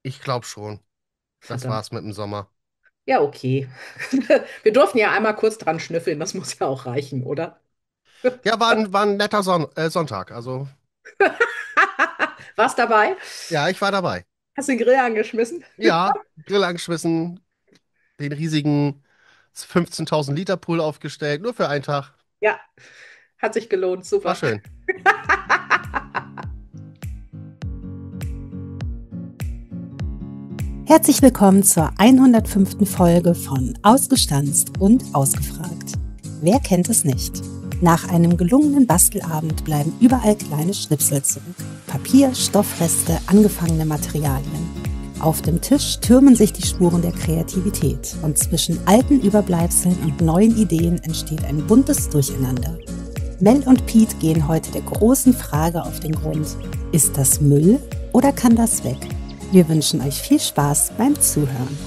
Ich glaube schon. Das Verdammt. war's mit dem Sommer. Ja, okay. Wir durften ja einmal kurz dran schnüffeln, das muss ja auch reichen, oder? Ja, war ein netter Sonntag. Also, Warst dabei? ja, ich war dabei. Hast den Grill angeschmissen? Ja, Grill angeschmissen, den riesigen 15.000 Liter Pool aufgestellt, nur für einen Tag. Ja, hat sich gelohnt, War super. schön. Herzlich willkommen zur 105. Folge von Ausgestanzt und Ausgefragt. Wer kennt es nicht? Nach einem gelungenen Bastelabend bleiben überall kleine Schnipsel zurück. Papier, Stoffreste, angefangene Materialien. Auf dem Tisch türmen sich die Spuren der Kreativität und zwischen alten Überbleibseln und neuen Ideen entsteht ein buntes Durcheinander. Mel und Pete gehen heute der großen Frage auf den Grund: Ist das Müll oder kann das weg? Wir wünschen euch viel Spaß beim Zuhören.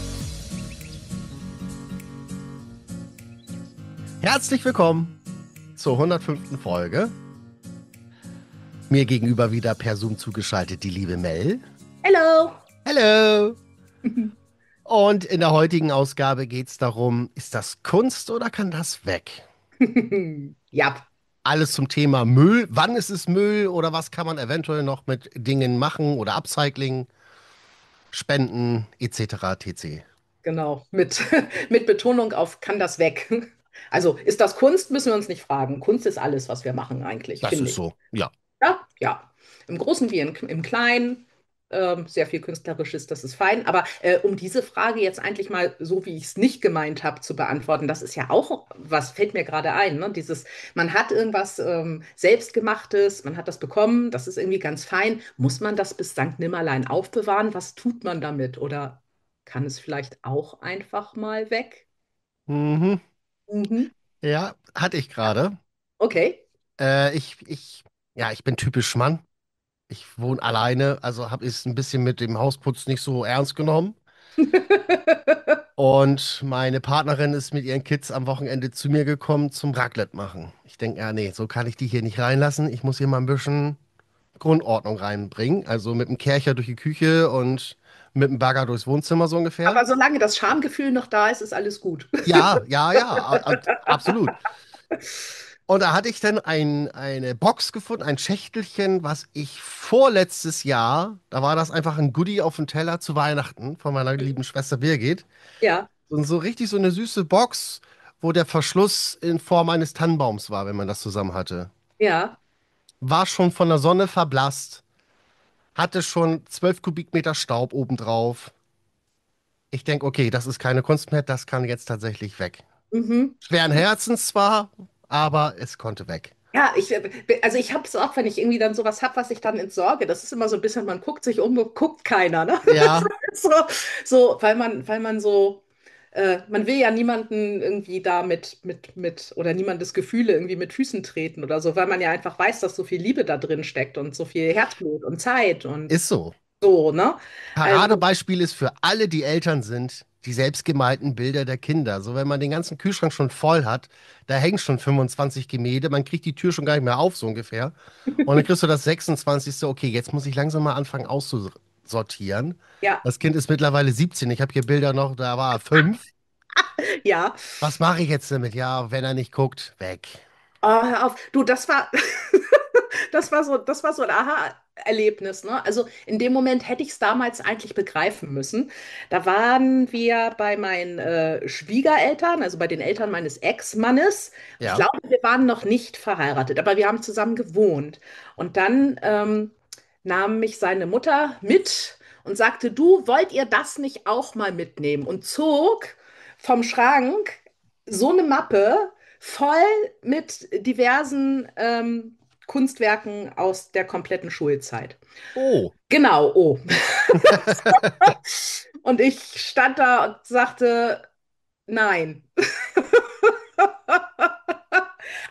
Herzlich willkommen zur 105. Folge. Mir gegenüber wieder per Zoom zugeschaltet die liebe Mel. Hello. Hello! Und in der heutigen Ausgabe geht es darum, ist das Kunst oder kann das weg? Ja, Alles zum Thema Müll. Wann ist es Müll oder was kann man eventuell noch mit Dingen machen oder Upcycling, Spenden etc. tt. genau. Mit Betonung auf kann das weg. Also, ist das Kunst, müssen wir uns nicht fragen. Kunst ist alles, was wir machen, eigentlich, Das finde ist ich. so, ja. Ja, ja. Im Großen wie im Kleinen. Sehr viel Künstlerisches, das ist fein. Aber um diese Frage jetzt eigentlich mal so, wie ich es nicht gemeint habe, zu beantworten, das ist ja auch, was fällt mir gerade ein, ne? Man hat irgendwas Selbstgemachtes, man hat das bekommen, das ist irgendwie ganz fein. Muss man das bis Sankt Nimmerlein aufbewahren? Was tut man damit? Oder kann es vielleicht auch einfach mal weg? Mhm. Mhm. Ja, hatte ich gerade. Okay. Ich bin typisch Mann. Ich wohne alleine, also habe ich es ein bisschen mit dem Hausputz nicht so ernst genommen. Und meine Partnerin ist mit ihren Kids am Wochenende zu mir gekommen zum Raclette machen. Ich denke, ja, nee, so kann ich die hier nicht reinlassen. Ich muss hier mal ein bisschen Grundordnung reinbringen. Also mit dem Kercher durch die Küche und mit dem Bagger durchs Wohnzimmer so ungefähr. Aber solange das Schamgefühl noch da ist, ist alles gut. Ja, ja, ja, absolut. Und da hatte ich dann eine Box gefunden, ein Schächtelchen, was ich vorletztes Jahr, da war das einfach ein Goodie auf dem Teller zu Weihnachten von meiner lieben Schwester Birgit. Ja, Und so richtig so eine süße Box, wo der Verschluss in Form eines Tannenbaums war, wenn man das zusammen hatte. ja. War schon von der Sonne verblasst, hatte schon 12 Kubikmeter Staub obendrauf. Ich denke, okay, das ist keine Kunst mehr, das kann jetzt tatsächlich weg. Mhm. Schweren Herzens zwar, aber es konnte weg. Ja, also ich habe es auch, wenn ich irgendwie dann sowas habe, was ich dann entsorge. Das ist immer so ein bisschen, man guckt sich um, guckt keiner, ne? Ja, So, so, weil man so, man will ja niemanden irgendwie da oder niemandes Gefühle irgendwie mit Füßen treten oder so, weil man ja einfach weiß, dass so viel Liebe da drin steckt und so viel Herzblut und Zeit und ist so. so, ne? Also, Paradebeispiel ist für alle, die Eltern sind, die selbstgemalten Bilder der Kinder. So, wenn man den ganzen Kühlschrank schon voll hat, da hängen schon 25 Gemälde, man kriegt die Tür schon gar nicht mehr auf, so ungefähr. Und dann kriegst du das 26. Okay, jetzt muss ich langsam mal anfangen auszusortieren. ja, Das Kind ist mittlerweile 17. Ich habe hier Bilder noch, da war er 5. ja. Was mache ich jetzt damit? Ja, wenn er nicht guckt, weg. Oh, hör auf. Du, das war so ein Aha-Erlebnis, ne? Also in dem Moment hätte ich es damals eigentlich begreifen müssen. Da waren wir bei meinen Schwiegereltern, also bei den Eltern meines Ex-Mannes. Ich Ja. glaube, wir waren noch nicht verheiratet, aber wir haben zusammen gewohnt. Und dann nahm mich seine Mutter mit und sagte, du, wollt ihr das nicht auch mal mitnehmen? Und zog vom Schrank so eine Mappe voll mit diversen Kunstwerken aus der kompletten Schulzeit. Oh. Genau, oh. Und ich stand da und sagte, nein.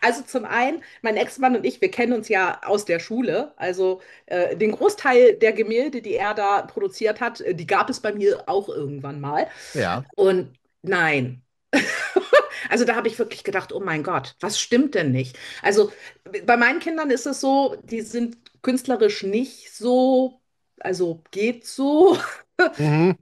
Also zum einen, mein Ex-Mann und ich, wir kennen uns ja aus der Schule. Also den Großteil der Gemälde, die er da produziert hat, die gab es bei mir auch irgendwann mal. Ja. Und nein. Also da habe ich wirklich gedacht, oh mein Gott, was stimmt denn nicht? Also bei meinen Kindern ist es so, die sind künstlerisch nicht so, also geht so. Mhm.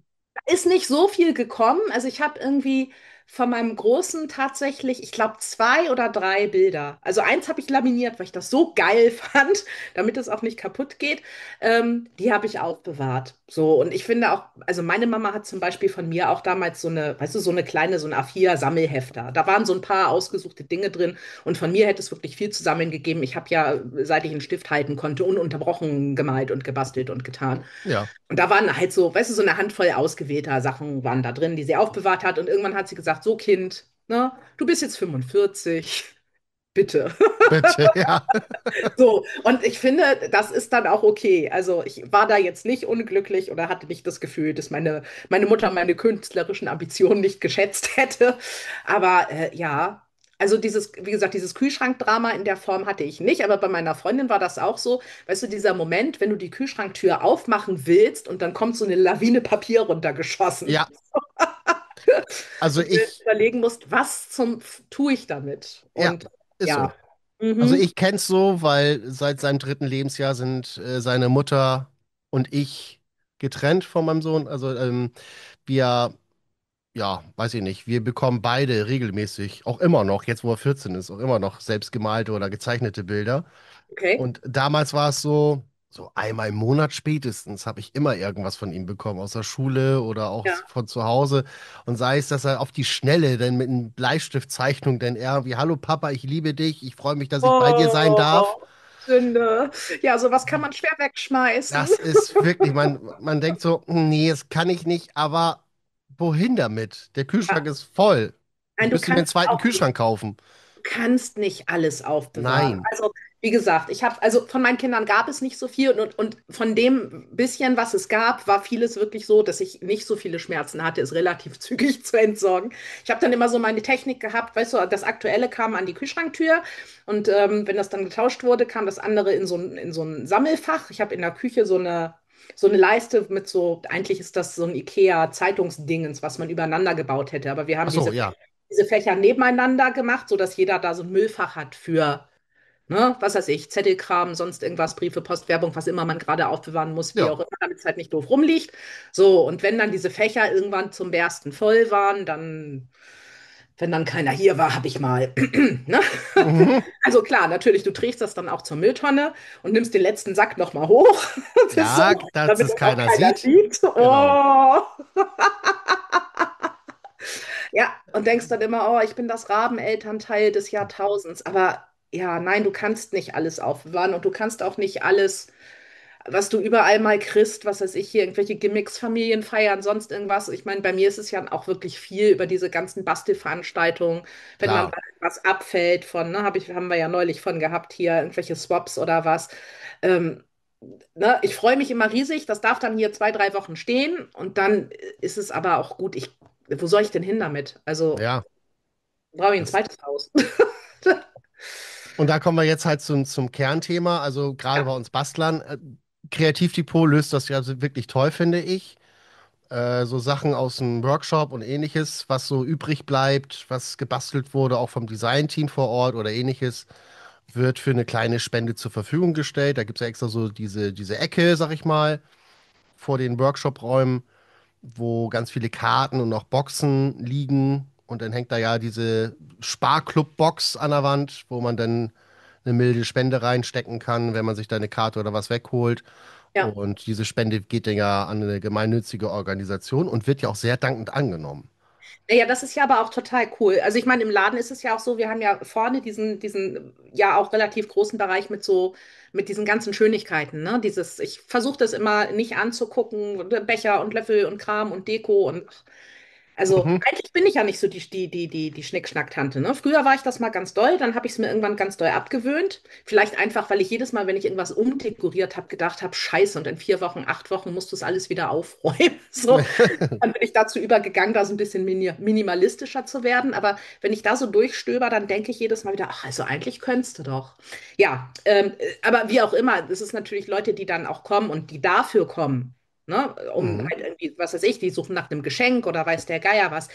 Ist nicht so viel gekommen. Also ich habe irgendwie von meinem Großen tatsächlich, ich glaube, 2 oder 3 Bilder. Also eins habe ich laminiert, weil ich das so geil fand, damit es auch nicht kaputt geht. Die habe ich aufbewahrt. So, und ich finde auch, also meine Mama hat zum Beispiel von mir auch damals so eine, weißt du, so eine kleine, so ein A4-Sammelhefter. Da waren so ein paar ausgesuchte Dinge drin und von mir hätte es wirklich viel zusammengegeben. Ich habe ja, seit ich einen Stift halten konnte, ununterbrochen gemalt und gebastelt und getan. Ja. Und da waren halt so, weißt du, so eine Handvoll ausgewählter Sachen waren da drin, die sie aufbewahrt hat. Und irgendwann hat sie gesagt, so Kind, ne, du bist jetzt 45, bitte. Bitte, ja. So, und ich finde, das ist dann auch okay. Also ich war da jetzt nicht unglücklich oder hatte nicht das Gefühl, dass meine Mutter meine künstlerischen Ambitionen nicht geschätzt hätte. Aber ja, also dieses, wie gesagt, dieses Kühlschrankdrama in der Form hatte ich nicht, aber bei meiner Freundin war das auch so. Weißt du, dieser Moment, wenn du die Kühlschranktür aufmachen willst und dann kommt so eine Lawine Papier runtergeschossen Ja, also und du ich, überlegen musst, was zum tue ich damit? ja, Und ist so. ja. Also Mhm. ich kenn's so, weil seit seinem dritten Lebensjahr sind seine Mutter und ich getrennt von meinem Sohn. Also wir, ja, weiß ich nicht, wir bekommen beide regelmäßig, auch immer noch, jetzt wo er 14 ist, auch immer noch selbstgemalte oder gezeichnete Bilder. Okay. Und damals war es so, so einmal im Monat spätestens habe ich immer irgendwas von ihm bekommen, aus der Schule oder auch Ja. von zu Hause. Und sei es, dass er auf die Schnelle dann mit einer Bleistiftzeichnung dann irgendwie, hallo Papa, ich liebe dich, ich freue mich, dass ich bei dir sein darf. Oh, Sünde. Ja, sowas kann man schwer wegschmeißen. Das ist wirklich, man denkt so, nee, das kann ich nicht, aber wohin damit? Der Kühlschrank Ja. ist voll. Nein, Müssen wir einen zweiten Kühlschrank kaufen? du kannst nicht alles aufbewahren. Nein, Also, wie gesagt, also von meinen Kindern gab es nicht so viel und von dem bisschen, was es gab, war vieles wirklich so, dass ich nicht so viele Schmerzen hatte, es relativ zügig zu entsorgen. Ich habe dann immer so meine Technik gehabt, weißt du, das Aktuelle kam an die Kühlschranktür und wenn das dann getauscht wurde, kam das andere in so ein Sammelfach. Ich habe in der Küche so eine Leiste mit so, eigentlich ist das so ein IKEA-Zeitungsdingens, was man übereinander gebaut hätte. Aber wir haben ach so, ja, diese Fächer nebeneinander gemacht, sodass jeder da so ein Müllfach hat für, ne, was weiß ich, Zettelkram, sonst irgendwas, Briefe, Post, Werbung, was immer man gerade aufbewahren muss, wie auch ja. immer, damit es halt nicht doof rumliegt. So, und wenn dann diese Fächer irgendwann zum Bersten voll waren, dann, wenn dann keiner hier war, habe ich mal, ne? Mhm. Also klar, natürlich, du trägst das dann auch zur Mülltonne und nimmst den letzten Sack nochmal hoch. Das ist so, Ja, dass damit es das auch keiner keiner sieht. sieht. Genau. Oh. Ja, und denkst dann immer, oh, ich bin das Rabenelternteil des Jahrtausends. Aber ja, nein, du kannst nicht alles aufbewahren und du kannst auch nicht alles, was du überall mal kriegst, was weiß ich hier, irgendwelche Gimmicks, Familienfeiern, sonst irgendwas. Ich meine, bei mir ist es ja auch wirklich viel über diese ganzen Bastelveranstaltungen, wenn dann Klar, was abfällt von, ne, haben wir ja neulich von gehabt hier, irgendwelche Swaps oder was. Ähm, ne, ich freue mich immer riesig, das darf dann hier 2, 3 Wochen stehen und dann ist es aber auch gut. Wo soll ich denn hin damit? Also ja. brauche ich ein Das, zweites Haus. und da kommen wir jetzt halt zum Kernthema. Also gerade Ja, bei uns Bastlern. Kreativdepot löst das ja so wirklich toll, finde ich. So Sachen aus dem Workshop und ähnliches, was so übrig bleibt, was gebastelt wurde, auch vom Designteam vor Ort oder ähnliches, wird für eine kleine Spende zur Verfügung gestellt. Da gibt es ja extra so diese Ecke, sag ich mal, vor den Workshop-Räumen, wo ganz viele Karten und auch Boxen liegen. Und dann hängt da ja diese Sparclub-Box an der Wand, wo man dann eine milde Spende reinstecken kann, wenn man sich da eine Karte oder was wegholt. ja. Und diese Spende geht dann ja an eine gemeinnützige Organisation und wird ja auch sehr dankend angenommen. Naja, das ist ja aber auch total cool. Also ich meine, im Laden ist es ja auch so, wir haben ja vorne diesen ja auch relativ großen Bereich mit diesen ganzen Schönigkeiten, ne? Ich versuche das immer nicht anzugucken, Becher und Löffel und Kram und Deko und also Mhm. eigentlich bin ich ja nicht so die Schnickschnack-Tante, ne? Früher war ich das mal ganz doll, dann habe ich es mir irgendwann ganz doll abgewöhnt. Vielleicht einfach, weil ich jedes Mal, wenn ich irgendwas umdekoriert habe, gedacht habe, Scheiße, und in 4 Wochen, 8 Wochen musst du es alles wieder aufräumen. So, dann bin ich dazu übergegangen, da so ein bisschen minimalistischer zu werden. Aber wenn ich da so durchstöber, dann denke ich jedes Mal wieder, ach, also eigentlich könntest du doch. Ja, aber wie auch immer, das ist natürlich Leute, die dann auch kommen und die dafür kommen. Ne, um Mhm. halt irgendwie, was weiß ich, die suchen nach einem Geschenk oder weiß der Geier was.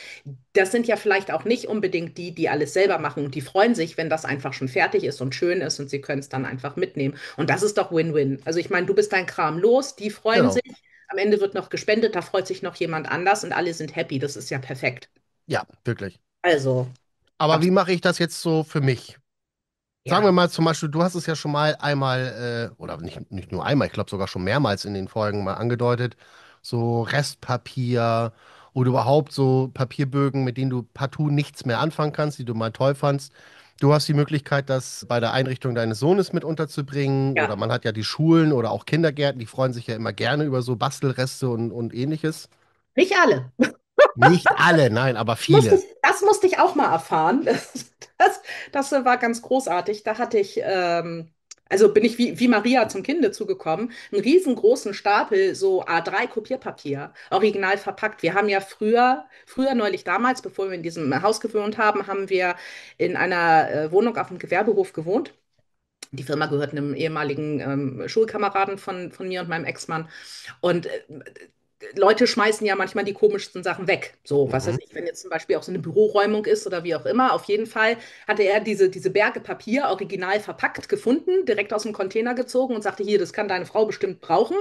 Das sind ja vielleicht auch nicht unbedingt die alles selber machen und die freuen sich, wenn das einfach schon fertig ist und schön ist und sie können es dann einfach mitnehmen. Und das ist doch Win-Win. Also ich meine, du bist dein Kram los, die freuen sich, Genau. am Ende wird noch gespendet, da freut sich noch jemand anders und alle sind happy. Das ist ja perfekt. Ja, wirklich. Also, Aber wie absolut. mache ich das jetzt so für mich? Sagen wir Ja. mal zum Beispiel, du hast es ja schon mal einmal, oder nicht nur einmal, ich glaube sogar schon mehrmals in den Folgen mal angedeutet, so Restpapier oder überhaupt so Papierbögen, mit denen du partout nichts mehr anfangen kannst, die du mal toll fandst. Du hast die Möglichkeit, das bei der Einrichtung deines Sohnes mit unterzubringen, oder Ja. man hat ja die Schulen oder auch Kindergärten, die freuen sich ja immer gerne über so Bastelreste und ähnliches. Nicht alle. Nicht alle, nein, aber viele. Das musste ich auch mal erfahren. Das, das war ganz großartig. Da hatte ich, also bin ich wie Maria zum Kinde zugekommen, einen riesengroßen Stapel so A3 Kopierpapier, original verpackt. Wir haben ja früher neulich damals, bevor wir in diesem Haus gewohnt haben, haben wir in einer Wohnung auf dem Gewerbehof gewohnt. Die Firma gehört einem ehemaligen Schulkameraden von mir und meinem Ex-Mann. Und Leute schmeißen ja manchmal die komischsten Sachen weg. So, was weiß Mhm. ich, wenn jetzt zum Beispiel auch so eine Büroräumung ist oder wie auch immer. Auf jeden Fall hatte er diese Berge Papier original verpackt gefunden, direkt aus dem Container gezogen und sagte, hier, das kann deine Frau bestimmt brauchen.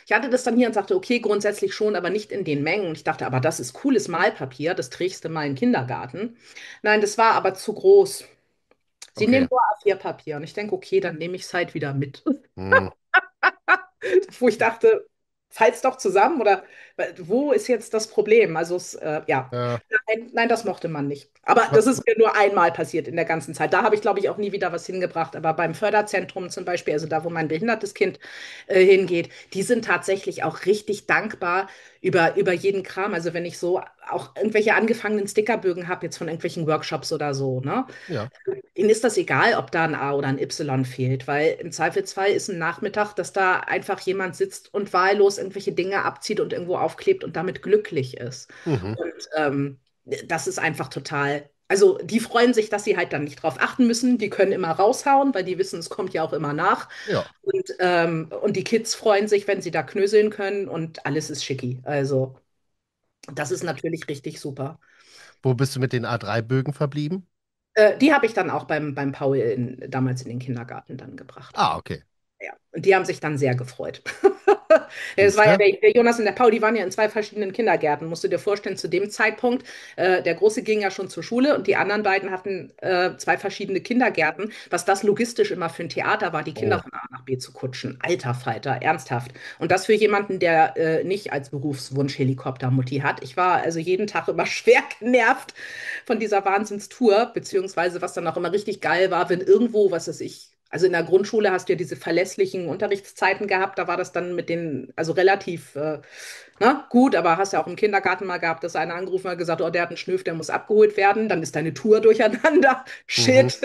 Ich hatte das dann hier und sagte, okay, grundsätzlich schon, aber nicht in den Mengen. Ich dachte, aber das ist cooles Malpapier, das trägst du mal in den Kindergarten. Nein, das war aber zu groß. Sie Okay. nehmen nur A4-Papier. Und ich denke, okay, dann nehme ich es halt wieder mit. Mhm. Wo ich dachte, falls doch zusammen oder wo ist jetzt das Problem? Also ja, Ja, nein, das mochte man nicht. Aber das ist mir nur einmal passiert in der ganzen Zeit. Da habe ich, glaube ich, auch nie wieder was hingebracht. Aber beim Förderzentrum zum Beispiel, also da, wo mein behindertes Kind hingeht, die sind tatsächlich auch richtig dankbar über jeden Kram. Also wenn ich so auch irgendwelche angefangenen Stickerbögen habe, jetzt von irgendwelchen Workshops oder so, ne? ja. Ihnen ist das egal, ob da ein A oder ein Y fehlt, weil im Zweifelsfall ist ein Nachmittag, dass da einfach jemand sitzt und wahllos irgendwelche Dinge abzieht und irgendwo aufklebt und damit glücklich ist. Mhm. Und das ist einfach total. Also die freuen sich, dass sie halt dann nicht drauf achten müssen. Die können immer raushauen, weil die wissen, es kommt ja auch immer nach. Ja. Und die Kids freuen sich, wenn sie da knöseln können und alles ist schicki. Also das ist natürlich richtig super. Wo bist du mit den A3-Bögen verblieben? Die habe ich dann auch beim Paul damals in den Kindergarten dann gebracht. Ah, okay. Ja, und die haben sich dann sehr gefreut. Es Siehst war ja du? der Jonas und der Paul, die waren ja in zwei verschiedenen Kindergärten. Musst du dir vorstellen, zu dem Zeitpunkt, der Große ging ja schon zur Schule und die anderen beiden hatten zwei verschiedene Kindergärten. Was das logistisch immer für ein Theater war, die Kinder Oh. von A nach B zu kutschen. Alter Falter, ernsthaft. Und das für jemanden, der nicht als Berufswunsch Helikoptermutti hat. Ich war also jeden Tag immer schwer genervt von dieser Wahnsinnstour, beziehungsweise was dann auch immer richtig geil war, wenn irgendwo, was weiß ich, also in der Grundschule hast du ja diese verlässlichen Unterrichtszeiten gehabt, da war das dann mit den, also relativ gut, aber hast ja auch im Kindergarten mal gehabt, dass einer angerufen hat und gesagt, oh, der hat einen Schnüff, der muss abgeholt werden, dann ist deine Tour durcheinander. Mhm. Shit.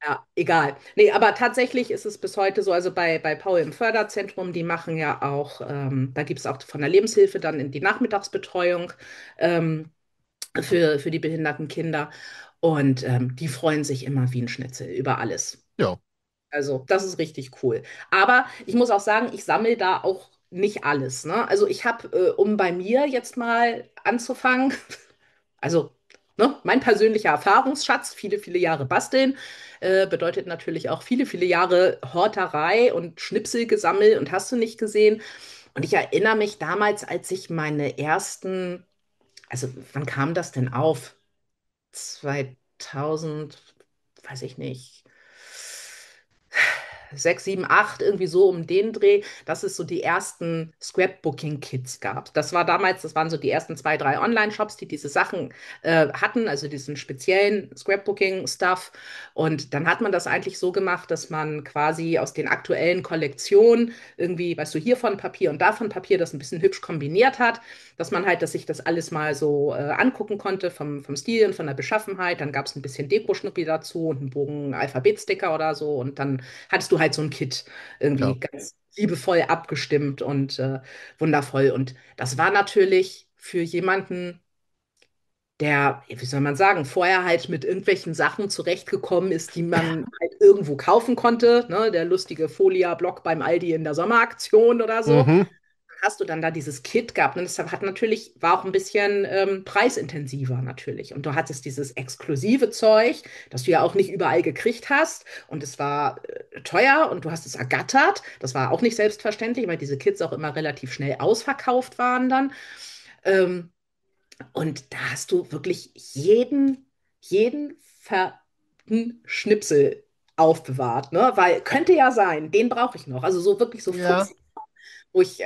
Ja, egal. Nee, aber tatsächlich ist es bis heute so, also bei Paul im Förderzentrum, die machen ja auch, da gibt es auch von der Lebenshilfe dann in die Nachmittagsbetreuung. Ähm, für die behinderten Kinder. Und die freuen sich immer wie ein Schnitzel über alles. Ja. Also, das ist richtig cool. Aber ich muss auch sagen, ich sammle da auch nicht alles. Ne? Also, ich habe, um bei mir jetzt mal anzufangen, also ne, mein persönlicher Erfahrungsschatz, viele, viele Jahre basteln, bedeutet natürlich auch viele, viele Jahre Horterei und Schnipselgesammel und hast du nicht gesehen. Und ich erinnere mich damals, als ich meine ersten, also wann kam das denn auf? 2000, weiß ich nicht, 6, 7, 8, irgendwie so um den Dreh, dass es so die ersten Scrapbooking-Kits gab. Das war damals, das waren so die ersten zwei, drei Online-Shops, die diese Sachen hatten, also diesen speziellen Scrapbooking-Stuff. Und dann hat man das eigentlich so gemacht, dass man quasi aus den aktuellen Kollektionen irgendwie, weißt du, hier von Papier und davon Papier das ein bisschen hübsch kombiniert hat, dass man halt, dass sich das alles mal so angucken konnte vom Stil und von der Beschaffenheit. Dann gab es ein bisschen Deko-Schnuppi dazu und einen Bogen Alphabetsticker oder so. Und dann hattest du halt so ein Kit Ja. irgendwie ganz liebevoll abgestimmt und wundervoll. Und das war natürlich für jemanden, der, wie soll man sagen, vorher halt mit irgendwelchen Sachen zurechtgekommen ist, die man halt irgendwo kaufen konnte. Ne? Der lustige Folia-Block beim Aldi in der Sommeraktion oder so. Mhm. hast du dann da dieses Kit gehabt. Und das hat natürlich, war auch ein bisschen preisintensiver natürlich. Und du hattest dieses exklusive Zeug, das du ja auch nicht überall gekriegt hast. Und es war teuer und du hast es ergattert. Das war auch nicht selbstverständlich, weil diese Kits auch immer relativ schnell ausverkauft waren dann. Ähm, und da hast du wirklich jeden verdammten Schnipsel aufbewahrt, ne? Weil könnte ja sein, den brauche ich noch. Also so wirklich so Ja. Fuchs, wo ich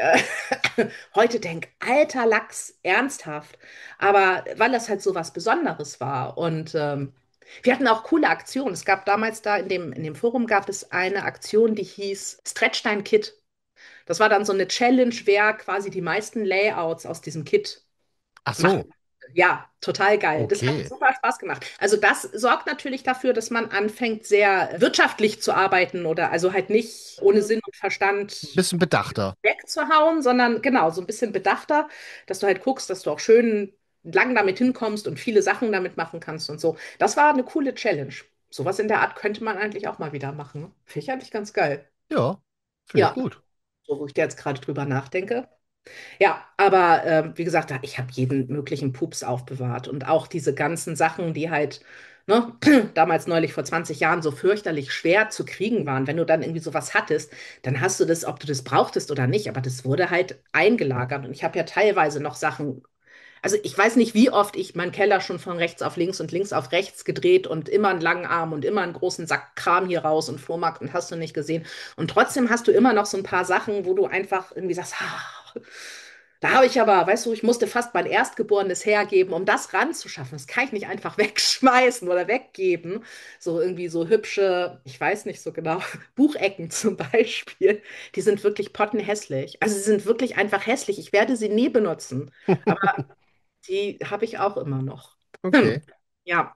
heute denke, alter Lachs, ernsthaft. Aber weil das halt so was Besonderes war. Und wir hatten auch coole Aktionen. Es gab damals da in dem Forum gab es eine Aktion, die hieß Stretch dein Kit. Das war dann so eine Challenge, wer quasi die meisten Layouts aus diesem Kit Ach machen. so, Ja, total geil. Das hat okay. super Spaß gemacht. Also das sorgt natürlich dafür, dass man anfängt, sehr wirtschaftlich zu arbeiten oder also halt nicht ohne Sinn und Ein Verstand bisschen bedachter. wegzuhauen, sondern genau, so ein bisschen bedachter, dass du halt guckst, dass du auch schön lang damit hinkommst und viele Sachen damit machen kannst und so. Das war eine coole Challenge. Sowas in der Art könnte man eigentlich auch mal wieder machen. Ne? Finde ich eigentlich ganz geil. Ja, finde ich Ja, gut. so wo ich da jetzt gerade drüber nachdenke. Ja, aber wie gesagt, ich habe jeden möglichen Pups aufbewahrt und auch diese ganzen Sachen, die halt ne, damals neulich vor 20 Jahren so fürchterlich schwer zu kriegen waren. Wenn du dann irgendwie sowas hattest, dann hast du das, ob du das brauchtest oder nicht, aber das wurde halt eingelagert und ich habe ja teilweise noch Sachen. Also ich weiß nicht, wie oft ich meinen Keller schon von rechts auf links und links auf rechts gedreht und immer einen langen Arm und immer einen großen Sack Kram hier raus und Flohmarkt und hast du nicht gesehen. Und trotzdem hast du immer noch so ein paar Sachen, wo du einfach irgendwie sagst, da habe ich aber, weißt du, ich musste fast mein Erstgeborenes hergeben, um das ranzuschaffen. Das kann ich nicht einfach wegschmeißen oder weggeben. So irgendwie so hübsche, ich weiß nicht so genau, Buchecken zum Beispiel, die sind wirklich pottenhässlich. Also sie sind wirklich einfach hässlich. Ich werde sie nie benutzen. Aber die habe ich auch immer noch. Okay. Ja,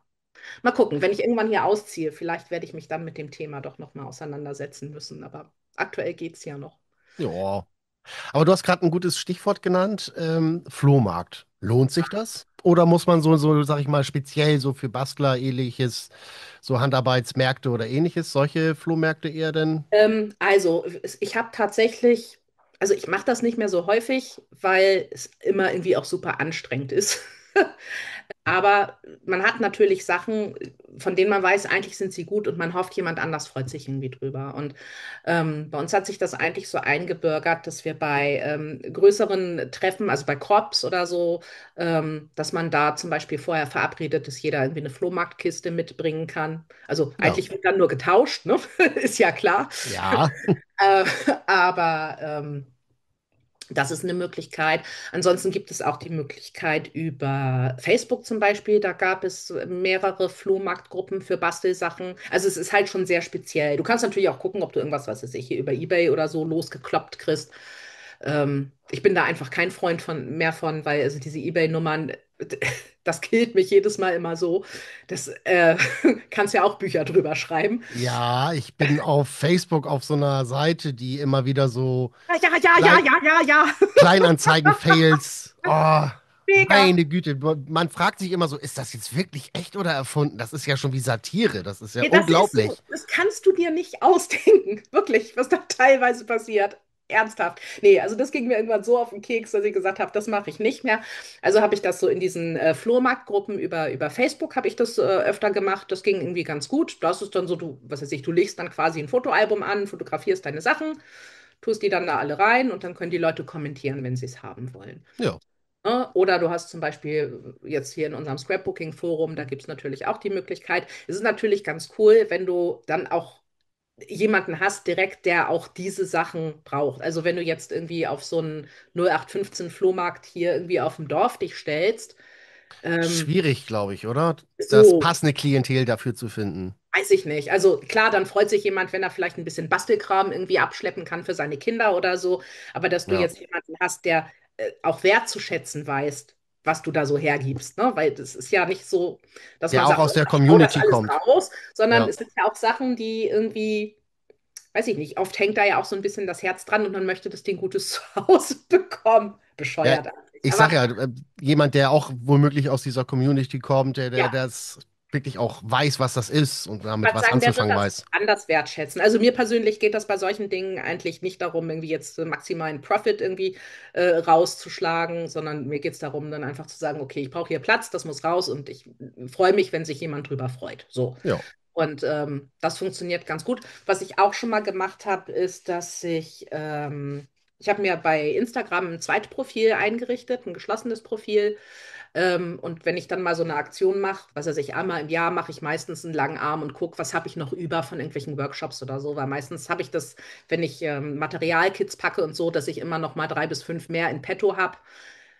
mal gucken, wenn ich irgendwann hier ausziehe, vielleicht werde ich mich dann mit dem Thema doch nochmal auseinandersetzen müssen. Aber aktuell geht es ja noch. Ja. Aber du hast gerade ein gutes Stichwort genannt, Flohmarkt. Lohnt sich das? Oder muss man sag ich mal, speziell so für Bastler, ähnliches, so Handarbeitsmärkte oder ähnliches, solche Flohmärkte eher denn? Also, ich habe tatsächlich, also ich mache das nicht mehr so häufig, weil es immer irgendwie auch super anstrengend ist. Aber man hat natürlich Sachen, von denen man weiß, eigentlich sind sie gut und man hofft, jemand anders freut sich irgendwie drüber. Und bei uns hat sich das eigentlich so eingebürgert, dass wir bei größeren Treffen, also bei Corps oder so, dass man da zum Beispiel vorher verabredet, dass jeder irgendwie eine Flohmarktkiste mitbringen kann. Also Ja. eigentlich wird dann nur getauscht, ne? Ist ja klar. Ja. Äh, aber das ist eine Möglichkeit. Ansonsten gibt es auch die Möglichkeit über Facebook zum Beispiel. Da gab es mehrere Flohmarktgruppen für Bastelsachen. Also es ist halt schon sehr speziell. Du kannst natürlich auch gucken, ob du irgendwas, was weiß ich, hier über eBay oder so losgekloppt kriegst. Ich bin da einfach kein Freund mehr von, weil also diese eBay-Nummern, das killt mich jedes Mal immer so. Das kannst ja auch Bücher drüber schreiben. Ja, ich bin auf Facebook auf so einer Seite, die immer wieder so Ja, ja, ja, ja, Klein ja, ja, ja. Kleinanzeigen-Fails. Oh, Mega. meine Güte. Man fragt sich immer so, ist das jetzt wirklich echt oder erfunden? Das ist ja schon wie Satire. Das ist ja Ja, das ist so. unglaublich. Das kannst du dir nicht ausdenken. Wirklich, was da teilweise passiert. Ernsthaft. Nee, also das ging mir irgendwann so auf den Keks, dass ich gesagt habe, das mache ich nicht mehr. Also habe ich das so in diesen Flohmarktgruppen über Facebook habe ich das öfter gemacht. Das ging irgendwie ganz gut. Das ist dann so, du, was weiß ich, du legst dann quasi ein Fotoalbum an, fotografierst deine Sachen, tust die dann da alle rein und dann können die Leute kommentieren, wenn sie es haben wollen. Ja. Ne? Oder du hast zum Beispiel jetzt hier in unserem Scrapbooking-Forum, da gibt es natürlich auch die Möglichkeit. Es ist natürlich ganz cool, wenn du dann auch jemanden hast direkt, der auch diese Sachen braucht. Also wenn du jetzt irgendwie auf so einen 0815 Flohmarkt hier irgendwie auf dem Dorf dich stellst, ähm, Schwierig, glaube ich, oder? Das so, passende Klientel dafür zu finden. weiß ich nicht. Also klar, dann freut sich jemand, wenn er vielleicht ein bisschen Bastelkram irgendwie abschleppen kann für seine Kinder oder so. Aber dass du Ja. jetzt jemanden hast, der auch wertzuschätzen weiß, was du da so hergibst, ne? Weil das ist ja nicht so, dass Der man auch sagt, aus oh, der ich hau das Community alles kommt. raus, sondern Ja. es sind ja auch Sachen, die irgendwie, weiß ich nicht, oft hängt da ja auch so ein bisschen das Herz dran und man möchte das Ding Gutes zu Hause bekommen. Ja, Bescheuert eigentlich. ich Aber sag ja, jemand, der auch womöglich aus dieser Community kommt, der ja, das wirklich auch weiß, was das ist und Ich damit würde was sagen, wer wird anzufangen das weiß. anders wertschätzen? Also mir persönlich geht das bei solchen Dingen eigentlich nicht darum, irgendwie jetzt maximalen Profit irgendwie rauszuschlagen, sondern mir geht es darum, dann einfach zu sagen, okay, ich brauche hier Platz, das muss raus und ich freue mich, wenn sich jemand drüber freut. So. Ja. Und das funktioniert ganz gut. Was ich auch schon mal gemacht habe, ist, dass ich habe mir bei Instagram ein Zweitprofil eingerichtet, ein geschlossenes Profil. Und wenn ich dann mal so eine Aktion mache, was weiß ich, einmal im Jahr mache ich meistens einen langen Arm und gucke, was habe ich noch über von irgendwelchen Workshops oder so, weil meistens habe ich das, wenn ich Materialkits packe und so, dass ich immer noch mal 3 bis 5 mehr in petto habe.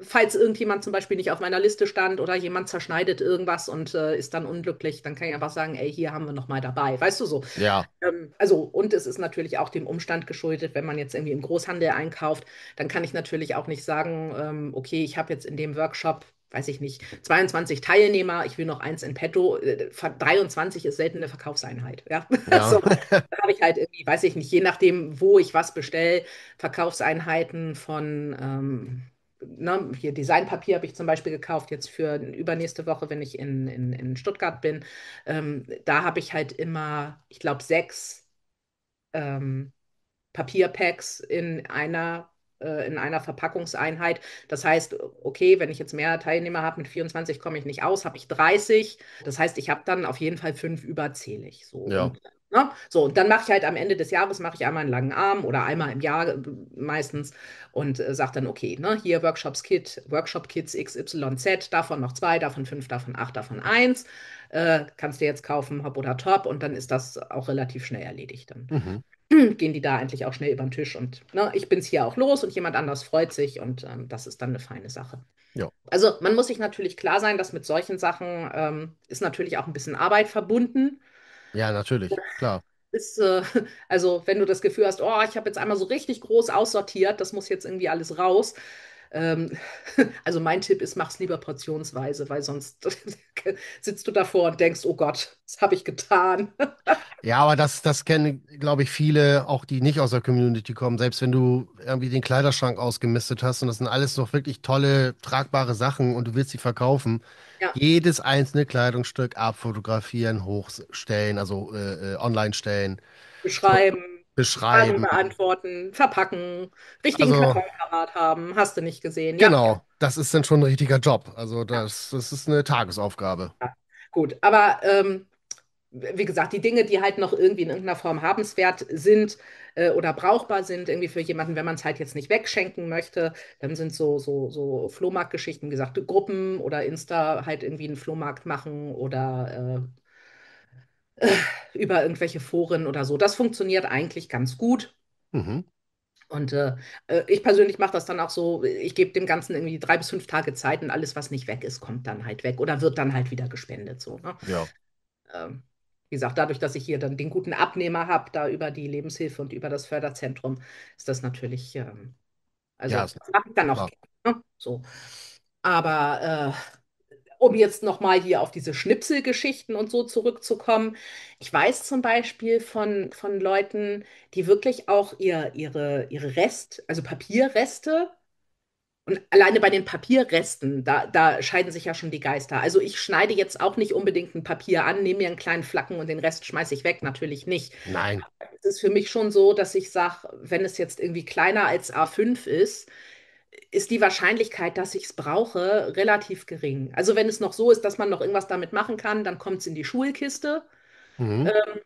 Falls irgendjemand zum Beispiel nicht auf meiner Liste stand oder jemand zerschneidet irgendwas und ist dann unglücklich, dann kann ich einfach sagen, ey, hier haben wir noch mal dabei. Weißt du so? Ja. Also, und es ist natürlich auch dem Umstand geschuldet, wenn man jetzt irgendwie im Großhandel einkauft, dann kann ich natürlich auch nicht sagen, okay, ich habe jetzt in dem Workshop, weiß ich nicht, 22 Teilnehmer, ich will noch eins in petto. 23 ist selten eine Verkaufseinheit. Ja? Ja. So, da habe ich halt irgendwie, weiß ich nicht, je nachdem, wo ich was bestelle, Verkaufseinheiten von, ne, hier Designpapier habe ich zum Beispiel gekauft, jetzt für übernächste Woche, wenn ich in Stuttgart bin. Da habe ich halt immer, ich glaube, 6 ähm, Papierpacks in einer Verpackungseinheit. Das heißt, okay, wenn ich jetzt mehr Teilnehmer habe, mit 24 komme ich nicht aus, habe ich 30. Das heißt, ich habe dann auf jeden Fall 5 überzählig. So. Ja. Und, ne? So, und dann mache ich halt am Ende des Jahres, mache ich einmal einen langen Arm oder einmal im Jahr meistens und sage dann, okay, ne, hier Workshop-Kits XYZ, davon noch 2, davon 5, davon 8, davon eins. Kannst du jetzt kaufen, hopp oder top, und dann ist das auch relativ schnell erledigt. Dann Mhm. gehen die da eigentlich auch schnell über den Tisch und ne, ich bin es hier auch los und jemand anders freut sich und das ist dann eine feine Sache. Ja. Also man muss sich natürlich klar sein, dass mit solchen Sachen ist natürlich auch ein bisschen Arbeit verbunden. Ja, natürlich. Klar. Ist, also wenn du das Gefühl hast, oh, ich habe jetzt einmal so richtig groß aussortiert, das muss jetzt irgendwie alles raus. Ähm, also mein Tipp ist, mach's lieber portionsweise, weil sonst sitzt du davor und denkst, oh Gott, was habe ich getan? Ja, aber das kennen, glaube ich, viele, auch die nicht aus der Community kommen. Selbst wenn du irgendwie den Kleiderschrank ausgemistet hast und das sind alles noch wirklich tolle, tragbare Sachen und du willst sie verkaufen, Ja, jedes einzelne Kleidungsstück abfotografieren, hochstellen, also online stellen, so beschreiben, Fragen beschreiben. beantworten, verpacken, richtigen Also Karton parat haben, hast du nicht gesehen. Ja, genau, das ist dann schon ein richtiger Job. Also ja, das ist eine Tagesaufgabe. ja. Gut. Aber wie gesagt, die Dinge, die halt noch irgendwie in irgendeiner Form habenswert sind oder brauchbar sind, irgendwie für jemanden, wenn man es halt jetzt nicht wegschenken möchte, dann sind so Flohmarktgeschichten, wie gesagt, Gruppen oder Insta halt irgendwie einen Flohmarkt machen oder über irgendwelche Foren oder so. Das funktioniert eigentlich ganz gut. Mhm. Und ich persönlich mache das dann auch so, ich gebe dem Ganzen irgendwie 3 bis 5 Tage Zeit und alles, was nicht weg ist, kommt dann halt weg oder wird dann halt wieder gespendet. So, ne? Ja. Ähm, Wie gesagt, dadurch, dass ich hier dann den guten Abnehmer habe, da über die Lebenshilfe und über das Förderzentrum, ist das natürlich, Ja, also das mache ich dann auch klar. gerne. Ne? So. Aber um jetzt nochmal hier auf diese Schnipselgeschichten und so zurückzukommen. Ich weiß zum Beispiel von Leuten, die wirklich auch ihre also Papierreste, und alleine bei den Papierresten, da scheiden sich ja schon die Geister. Also ich schneide jetzt auch nicht unbedingt ein Papier an, nehme mir einen kleinen Flacken und den Rest schmeiße ich weg, natürlich nicht. Nein. Es ist für mich schon so, dass ich sage, wenn es jetzt irgendwie kleiner als A5 ist die Wahrscheinlichkeit, dass ich es brauche, relativ gering. Also wenn es noch so ist, dass man noch irgendwas damit machen kann, dann kommt es in die Schulkiste. Mhm. Ähm,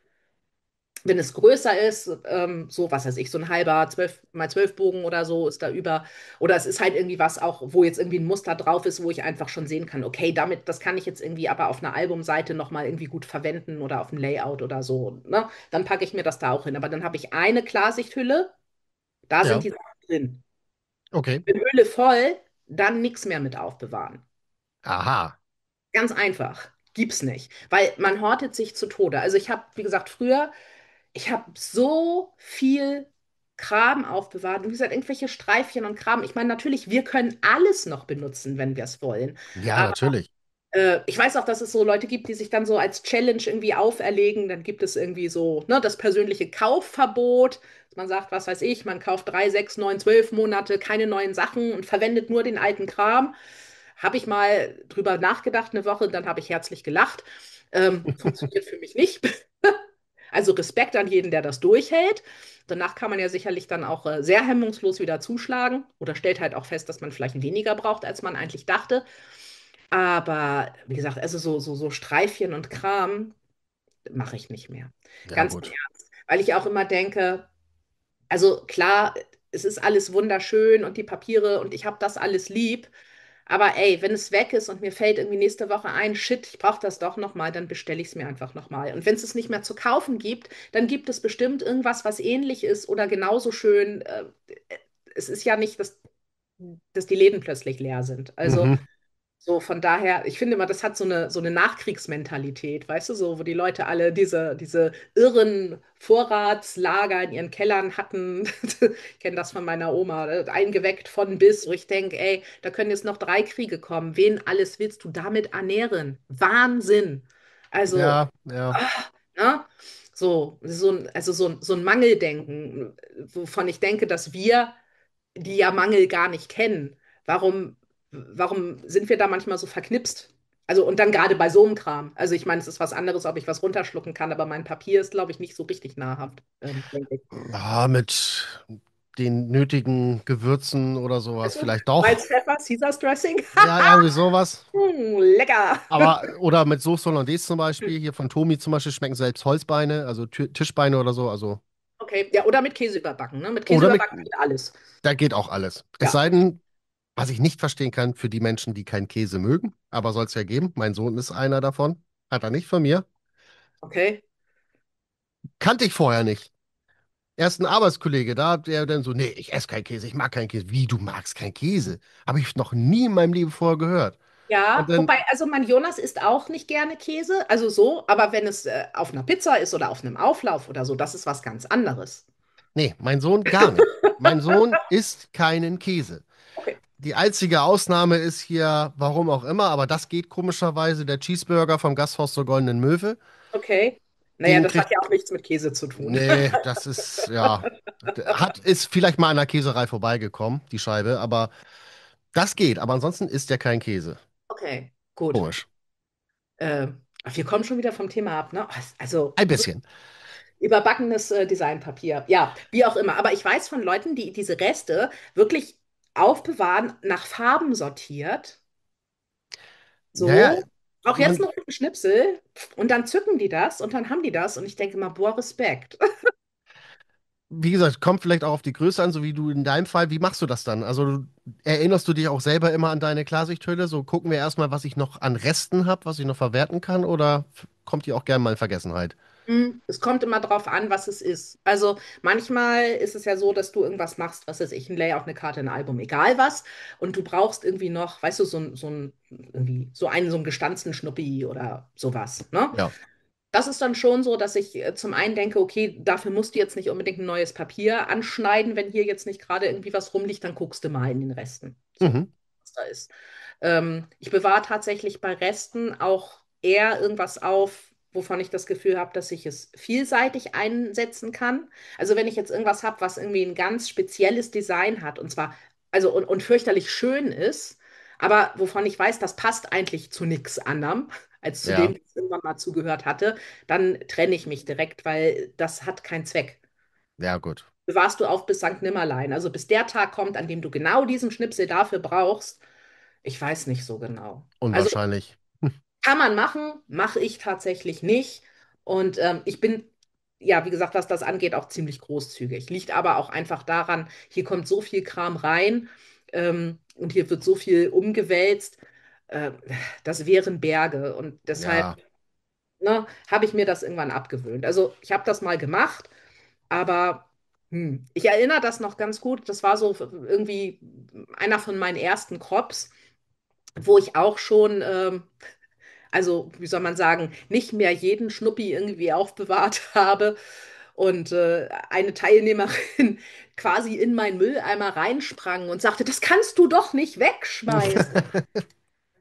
Wenn es größer ist, so was weiß ich, so ein halber 12 mal 12 Bogen oder so ist da über. Oder es ist halt irgendwie was auch, wo jetzt irgendwie ein Muster drauf ist, wo ich einfach schon sehen kann, okay, das kann ich jetzt irgendwie aber auf einer Albumseite nochmal irgendwie gut verwenden oder auf ein Layout oder so. Ne? Dann packe ich mir das da auch hin. Aber dann habe ich eine Klarsichthülle, da sind Ja. die Sachen drin. Okay. Bin Hülle voll, dann nichts mehr mit aufbewahren. Aha. Ganz einfach. Gibt's nicht. Weil man hortet sich zu Tode. Also ich habe, wie gesagt, früher, ich habe so viel Kram aufbewahrt. Und wie gesagt, irgendwelche Streifchen und Kram. Ich meine, natürlich, wir können alles noch benutzen, wenn wir es wollen. Ja, natürlich. Ich weiß auch, dass es so Leute gibt, die sich dann so als Challenge irgendwie auferlegen. Dann gibt es irgendwie so, ne, das persönliche Kaufverbot. Dass man sagt, was weiß ich, man kauft 3, 6, 9, 12 Monate keine neuen Sachen und verwendet nur den alten Kram. Habe ich mal drüber nachgedacht eine Woche, dann habe ich herzlich gelacht. Funktioniert für mich nicht. Also Respekt an jeden, der das durchhält. Danach kann man ja sicherlich dann auch sehr hemmungslos wieder zuschlagen oder stellt halt auch fest, dass man vielleicht weniger braucht, als man eigentlich dachte. Aber wie gesagt, also so Streifchen und Kram mache ich nicht mehr. Ja, Ganz im gut. Ernst. Weil ich auch immer denke, also klar, es ist alles wunderschön und die Papiere und ich habe das alles lieb. Aber ey, wenn es weg ist und mir fällt irgendwie nächste Woche ein, shit, ich brauche das doch nochmal, dann bestelle ich es mir einfach nochmal. Und wenn es nicht mehr zu kaufen gibt, dann gibt es bestimmt irgendwas, was ähnlich ist oder genauso schön. Es ist ja nicht, dass die Läden plötzlich leer sind. Also Mhm. so, von daher, ich finde immer, das hat so eine Nachkriegsmentalität, weißt du, so, wo die Leute alle diese irren Vorratslager in ihren Kellern hatten. Ich kenne das von meiner Oma, eingeweckt von bis, wo ich denke, ey, da können jetzt noch 3 Kriege kommen. Wen alles willst du damit ernähren? Wahnsinn. Also, Ja, ja. ne? So ein Mangeldenken, wovon ich denke, dass wir die ja Mangel gar nicht kennen. Warum sind wir da manchmal so verknipst? Also, und dann gerade bei so einem Kram. Also, ich meine, es ist was anderes, ob ich was runterschlucken kann, aber mein Papier ist, glaube ich, nicht so richtig nahrhaft, denke ich. Ja, mit den nötigen Gewürzen oder sowas Weißt du? vielleicht doch. Salz, Pfeffer, Caesar Dressing. Ja, irgendwie sowas. Lecker. Aber, oder mit Sauce Hollandaise zum Beispiel, hier von Tomi zum Beispiel schmecken selbst Holzbeine, also Tischbeine oder so, also. Okay, ja, oder mit Käse überbacken, ne? Mit Käse Oder mit, überbacken geht alles. da geht auch alles. Es Ja, sei denn, was ich nicht verstehen kann für die Menschen, die keinen Käse mögen, aber soll es ja geben. Mein Sohn ist einer davon. Hat er nicht von mir. okay. Kannte ich vorher nicht. Erst ein Arbeitskollege da, der dann so, nee, ich esse keinen Käse, ich mag keinen Käse. Wie, du magst keinen Käse? Habe ich noch nie in meinem Leben vorher gehört. Und Ja, dann, wobei, also mein Jonas isst auch nicht gerne Käse, also so, aber wenn es auf einer Pizza ist oder auf einem Auflauf oder so, das ist was ganz anderes. nee, mein Sohn gar nicht. Mein Sohn isst keinen Käse. Okay. Die einzige Ausnahme ist hier, warum auch immer, aber das geht komischerweise, der Cheeseburger vom Gasthaus zur Goldenen Möwe. Okay. Naja, Den das hat kriegt, ja auch nichts mit Käse zu tun. nee, das ist, ja, ist vielleicht mal an der Käserei vorbeigekommen, die Scheibe, aber das geht. Aber ansonsten isst er kein Käse. Okay, gut. Komisch. Äh, wir kommen schon wieder vom Thema ab, ne? Also Ein so bisschen. überbackenes Designpapier. Ja, wie auch immer. Aber ich weiß von Leuten, die diese Reste wirklich aufbewahren, nach Farben sortiert. Ja, ja, So, auch jetzt man, noch ein Schnipsel. Und dann zücken die das und dann haben die das. Und ich denke mal, boah, Respekt. wie gesagt, kommt vielleicht auch auf die Größe an, so wie du in deinem Fall. Wie machst du das dann? Also erinnerst du dich auch selber immer an deine Klarsichthülle? So gucken wir erstmal, was ich noch an Resten habe, was ich noch verwerten kann, oder kommt die auch gerne mal in Vergessenheit? Es kommt immer drauf an, was es ist. Also manchmal ist es ja so, dass du irgendwas machst, was weiß ich, ein Layout, eine Karte, ein Album, egal was. Und du brauchst irgendwie noch, weißt du, so einen gestanzten Schnuppi oder sowas, ne? Ja. Das ist dann schon so, dass ich zum einen denke, okay, dafür musst du jetzt nicht unbedingt ein neues Papier anschneiden. Wenn hier jetzt nicht gerade irgendwie was rumliegt, dann guckst du mal in den Resten. So, Mhm. was da ist. Ich bewahre tatsächlich bei Resten auch eher irgendwas auf, wovon ich das Gefühl habe, dass ich es vielseitig einsetzen kann. Also wenn ich jetzt irgendwas habe, was irgendwie ein ganz spezielles Design hat, und zwar, also und fürchterlich schön ist, aber wovon ich weiß, das passt eigentlich zu nichts anderem, als zu dem, Ja. was ich irgendwann mal zugehört hatte, dann trenne ich mich direkt, weil das hat keinen Zweck. Ja, gut. Bewahrst du auf bis Sankt Nimmerlein, also bis der Tag kommt, an dem du genau diesen Schnipsel dafür brauchst, ich weiß nicht so genau. Also Unwahrscheinlich. kann man machen, mache ich tatsächlich nicht. Und ich bin, ja, wie gesagt, was das angeht, auch ziemlich großzügig. Liegt aber auch einfach daran, hier kommt so viel Kram rein und hier wird so viel umgewälzt. Äh, Das wären Berge. Und deshalb, Ja. ne, habe ich mir das irgendwann abgewöhnt. Also ich habe das mal gemacht, aber ich erinnere das noch ganz gut. Das war so irgendwie einer von meinen ersten Crops, wo ich auch schon also wie soll man sagen, nicht mehr jeden Schnuppi irgendwie aufbewahrt habe und eine Teilnehmerin quasi in meinen Mülleimer reinsprang und sagte, das kannst du doch nicht wegschmeißen.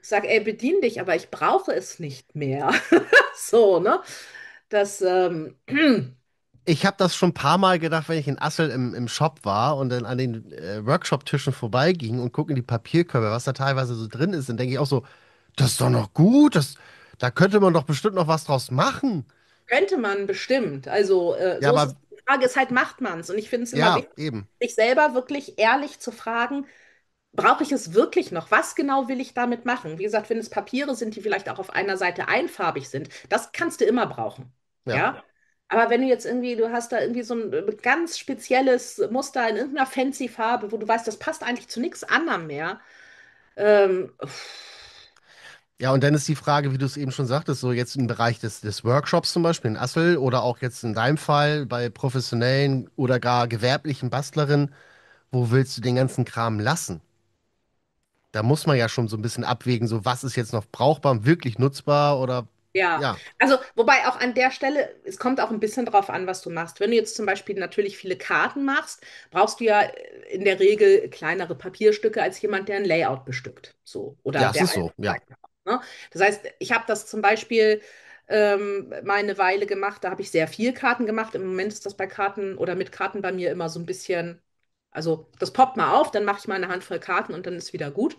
Ich sage, ey, bedien dich, aber ich brauche es nicht mehr. So, ne? Das, Ich habe das schon ein paar Mal gedacht, wenn ich in Assel im Shop war und dann an den Workshop-Tischen vorbeiging und gucke in die Papierkörbe, was da teilweise so drin ist, dann denke ich auch so, das ist doch noch gut, Da könnte man doch bestimmt noch was draus machen. Könnte man bestimmt. Also, Ja, so ist es. aber Die Frage ist halt, macht man es? Und ich finde es immer ja, wichtig, eben. sich selber wirklich ehrlich zu fragen, brauche ich es wirklich noch? Was genau will ich damit machen? Wie gesagt, wenn es Papiere sind, die vielleicht auch auf einer Seite einfarbig sind, das kannst du immer brauchen. Ja. Ja? Aber wenn du jetzt irgendwie, du hast da irgendwie so ein ganz spezielles Muster in irgendeiner fancy Farbe, wo du weißt, das passt eigentlich zu nichts anderem mehr. Uff. Ja, und dann ist die Frage, wie du es eben schon sagtest, so jetzt im Bereich des Workshops zum Beispiel in Assel oder auch jetzt in deinem Fall bei professionellen oder gar gewerblichen Bastlerinnen, wo willst du den ganzen Kram lassen? Da muss man ja schon so ein bisschen abwägen, so was ist jetzt noch brauchbar und wirklich nutzbar oder Ja, ja, also wobei auch an der Stelle, es kommt auch ein bisschen drauf an, was du machst. Wenn du jetzt zum Beispiel natürlich viele Karten machst, brauchst du ja in der Regel kleinere Papierstücke als jemand, der ein Layout bestückt. So, oder ja, es der ist eine so, ja. Seite hat, ne? Das heißt, ich habe das zum Beispiel mal eine Weile gemacht, da habe ich sehr viel Karten gemacht. Im Moment ist das bei Karten oder mit Karten bei mir immer so ein bisschen, also das poppt mal auf, dann mache ich mal eine Handvoll Karten und dann ist wieder gut.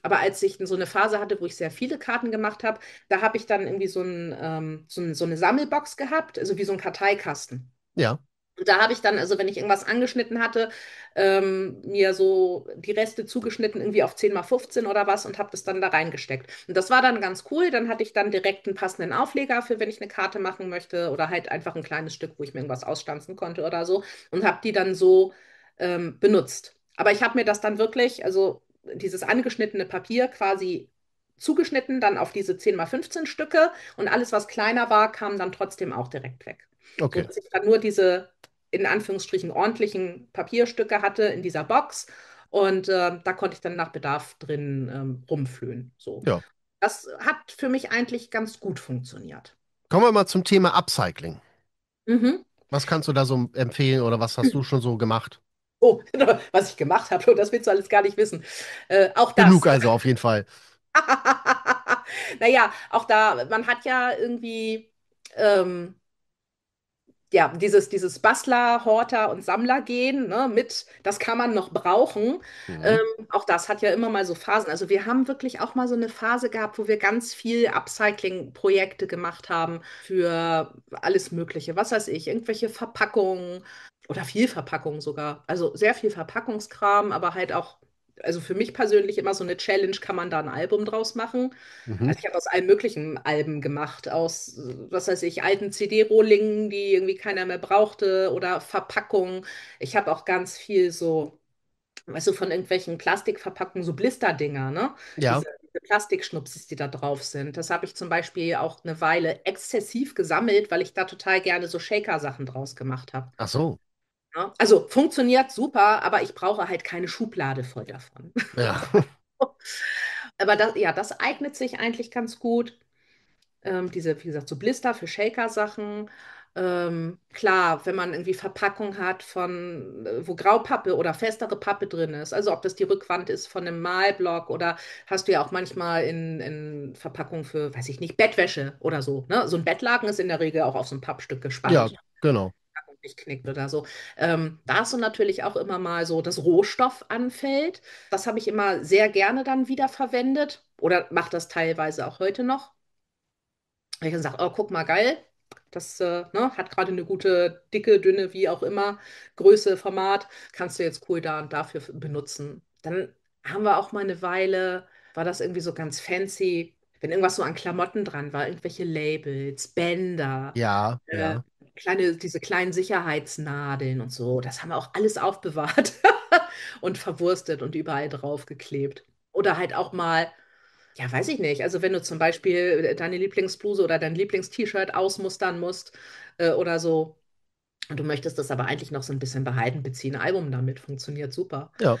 Aber als ich so eine Phase hatte, wo ich sehr viele Karten gemacht habe, da habe ich dann irgendwie so eine Sammelbox gehabt, also wie so ein Karteikasten. Ja, Und da habe ich dann, also wenn ich irgendwas angeschnitten hatte, mir so die Reste zugeschnitten, irgendwie auf 10 mal 15 oder was und habe das dann da reingesteckt. Und das war dann ganz cool. Dann hatte ich dann direkt einen passenden Aufleger für, wenn ich eine Karte machen möchte oder halt einfach ein kleines Stück, wo ich mir irgendwas ausstanzen konnte oder so und habe die dann so benutzt. Aber ich habe mir das dann wirklich, also dieses angeschnittene Papier quasi zugeschnitten, dann auf diese 10 mal 15 Stücke und alles, was kleiner war, kam dann trotzdem auch direkt weg. So okay. dass ich dann nur diese in Anführungsstrichen ordentlichen Papierstücke hatte in dieser Box und da konnte ich dann nach Bedarf drin rumflöhen. So. Ja. Das hat für mich eigentlich ganz gut funktioniert. Kommen wir mal zum Thema Upcycling. Mhm. Was kannst du da so empfehlen oder was hast du schon so gemacht? Oh, was ich gemacht habe, das willst du alles gar nicht wissen. Auch Genug das. also auf jeden Fall. Naja, auch da, man hat ja irgendwie ähm, ja, dieses Bastler, Horter und Sammler-Gen, ne, mit, das kann man noch brauchen. Ähm, Mhm. auch das hat ja immer mal so Phasen. Also wir haben wirklich auch mal so eine Phase gehabt, wo wir ganz viel Upcycling-Projekte gemacht haben für alles Mögliche. Was weiß ich, irgendwelche Verpackungen oder viel Verpackung sogar. Also sehr viel Verpackungskram, aber halt auch, also für mich persönlich immer so eine Challenge, kann man da ein Album draus machen? Mhm. Also ich habe aus allen möglichen Alben gemacht, aus, was weiß ich, alten CD-Rohlingen, die irgendwie keiner mehr brauchte oder Verpackungen. Ich habe auch ganz viel so, weißt du, von irgendwelchen Plastikverpackungen, so Blisterdinger, ne? Ja. Diese Plastikschnupsis, die da drauf sind. Das habe ich zum Beispiel auch eine Weile exzessiv gesammelt, weil ich da total gerne so Shaker-Sachen draus gemacht habe. Ach so. Ja? Also funktioniert super, aber ich brauche halt keine Schublade voll davon. Ja. Aber das, ja, das eignet sich eigentlich ganz gut. Diese, wie gesagt, so Blister für Shaker-Sachen. Klar, wenn man irgendwie Verpackung hat von, wo Graupappe oder festere Pappe drin ist, also ob das die Rückwand ist von einem Malblock oder hast du ja auch manchmal in Verpackung für, weiß ich nicht, Bettwäsche oder so. Ne? So ein Bettlaken ist in der Regel auch auf so ein Pappstück Ja, gespannt genau. und nicht knickt oder so. Da hast du natürlich auch immer mal so das Rohstoff anfällt. Das habe ich immer sehr gerne dann wieder verwendet oder mache das teilweise auch heute noch. Habe ich dann gesagt, oh, guck mal, geil. Das ne, hat gerade eine gute Dicke, dünne, wie auch immer, Größe, Format. Kannst du jetzt cool da und dafür benutzen. Dann haben wir auch mal eine Weile, war das irgendwie so ganz fancy, wenn irgendwas so an Klamotten dran war, irgendwelche Labels, Bänder, Ja, äh, ja. diese kleinen Sicherheitsnadeln und so. Das haben wir auch alles aufbewahrt und verwurstet und überall draufgeklebt. Oder halt auch mal ja, weiß ich nicht. Also wenn du zum Beispiel deine Lieblingsbluse oder dein Lieblingst-T-Shirt ausmustern musst oder so und du möchtest das aber eigentlich noch so ein bisschen behalten, bezieh ein Album damit, funktioniert super. Ja.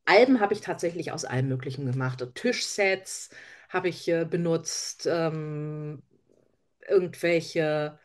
Alben habe ich tatsächlich aus allem Möglichen gemacht. Tischsets habe ich benutzt, irgendwelche,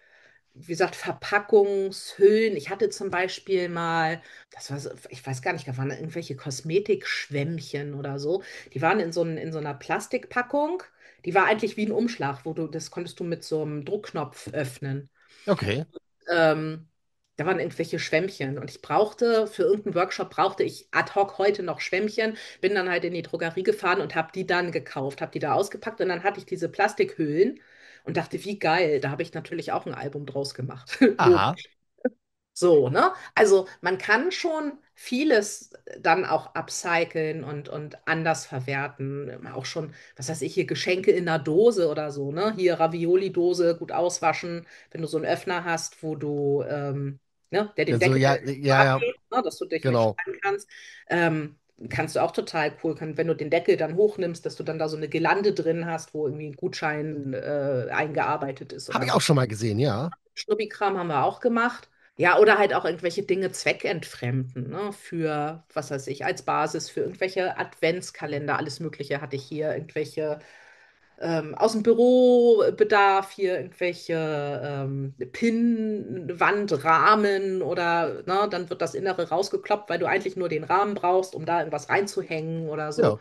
wie gesagt, Verpackungshüllen. Ich hatte zum Beispiel mal, das war so, ich weiß gar nicht, da waren irgendwelche Kosmetikschwämmchen oder so. Die waren in so einer Plastikpackung. Die war eigentlich wie ein Umschlag, wo du, das konntest du mit so einem Druckknopf öffnen. Okay. Ähm, Da waren irgendwelche Schwämmchen und ich brauchte für irgendeinen Workshop brauchte ich ad hoc heute noch Schwämmchen, bin dann halt in die Drogerie gefahren und habe die dann gekauft, habe die da ausgepackt und dann hatte ich diese Plastikhüllen und dachte, wie geil, da habe ich natürlich auch ein Album draus gemacht. Aha. So, ne? Also man kann schon vieles dann auch upcyclen und anders verwerten. Auch schon, was weiß ich, hier Geschenke in einer Dose oder so, ne? Hier Ravioli-Dose gut auswaschen, wenn du so einen Öffner hast, wo du, ne, der den Also, Deckel ja, so ja, ja, abhebt, ne, dass du dich genau. durchschneiden kannst. Kannst du auch total cool, wenn du den Deckel dann hochnimmst, dass du dann da so eine Girlande drin hast, wo irgendwie ein Gutschein eingearbeitet ist Habe oder ich so. auch schon mal gesehen, ja. Schnubbikram haben wir auch gemacht. Ja, oder halt auch irgendwelche Dinge zweckentfremden, ne? Für, was weiß ich, als Basis für irgendwelche Adventskalender, alles Mögliche hatte ich hier, irgendwelche aus dem Bürobedarf hier, irgendwelche Pinnwandrahmen oder ne, dann wird das Innere rausgekloppt, weil du eigentlich nur den Rahmen brauchst, um da irgendwas reinzuhängen oder so. Ja.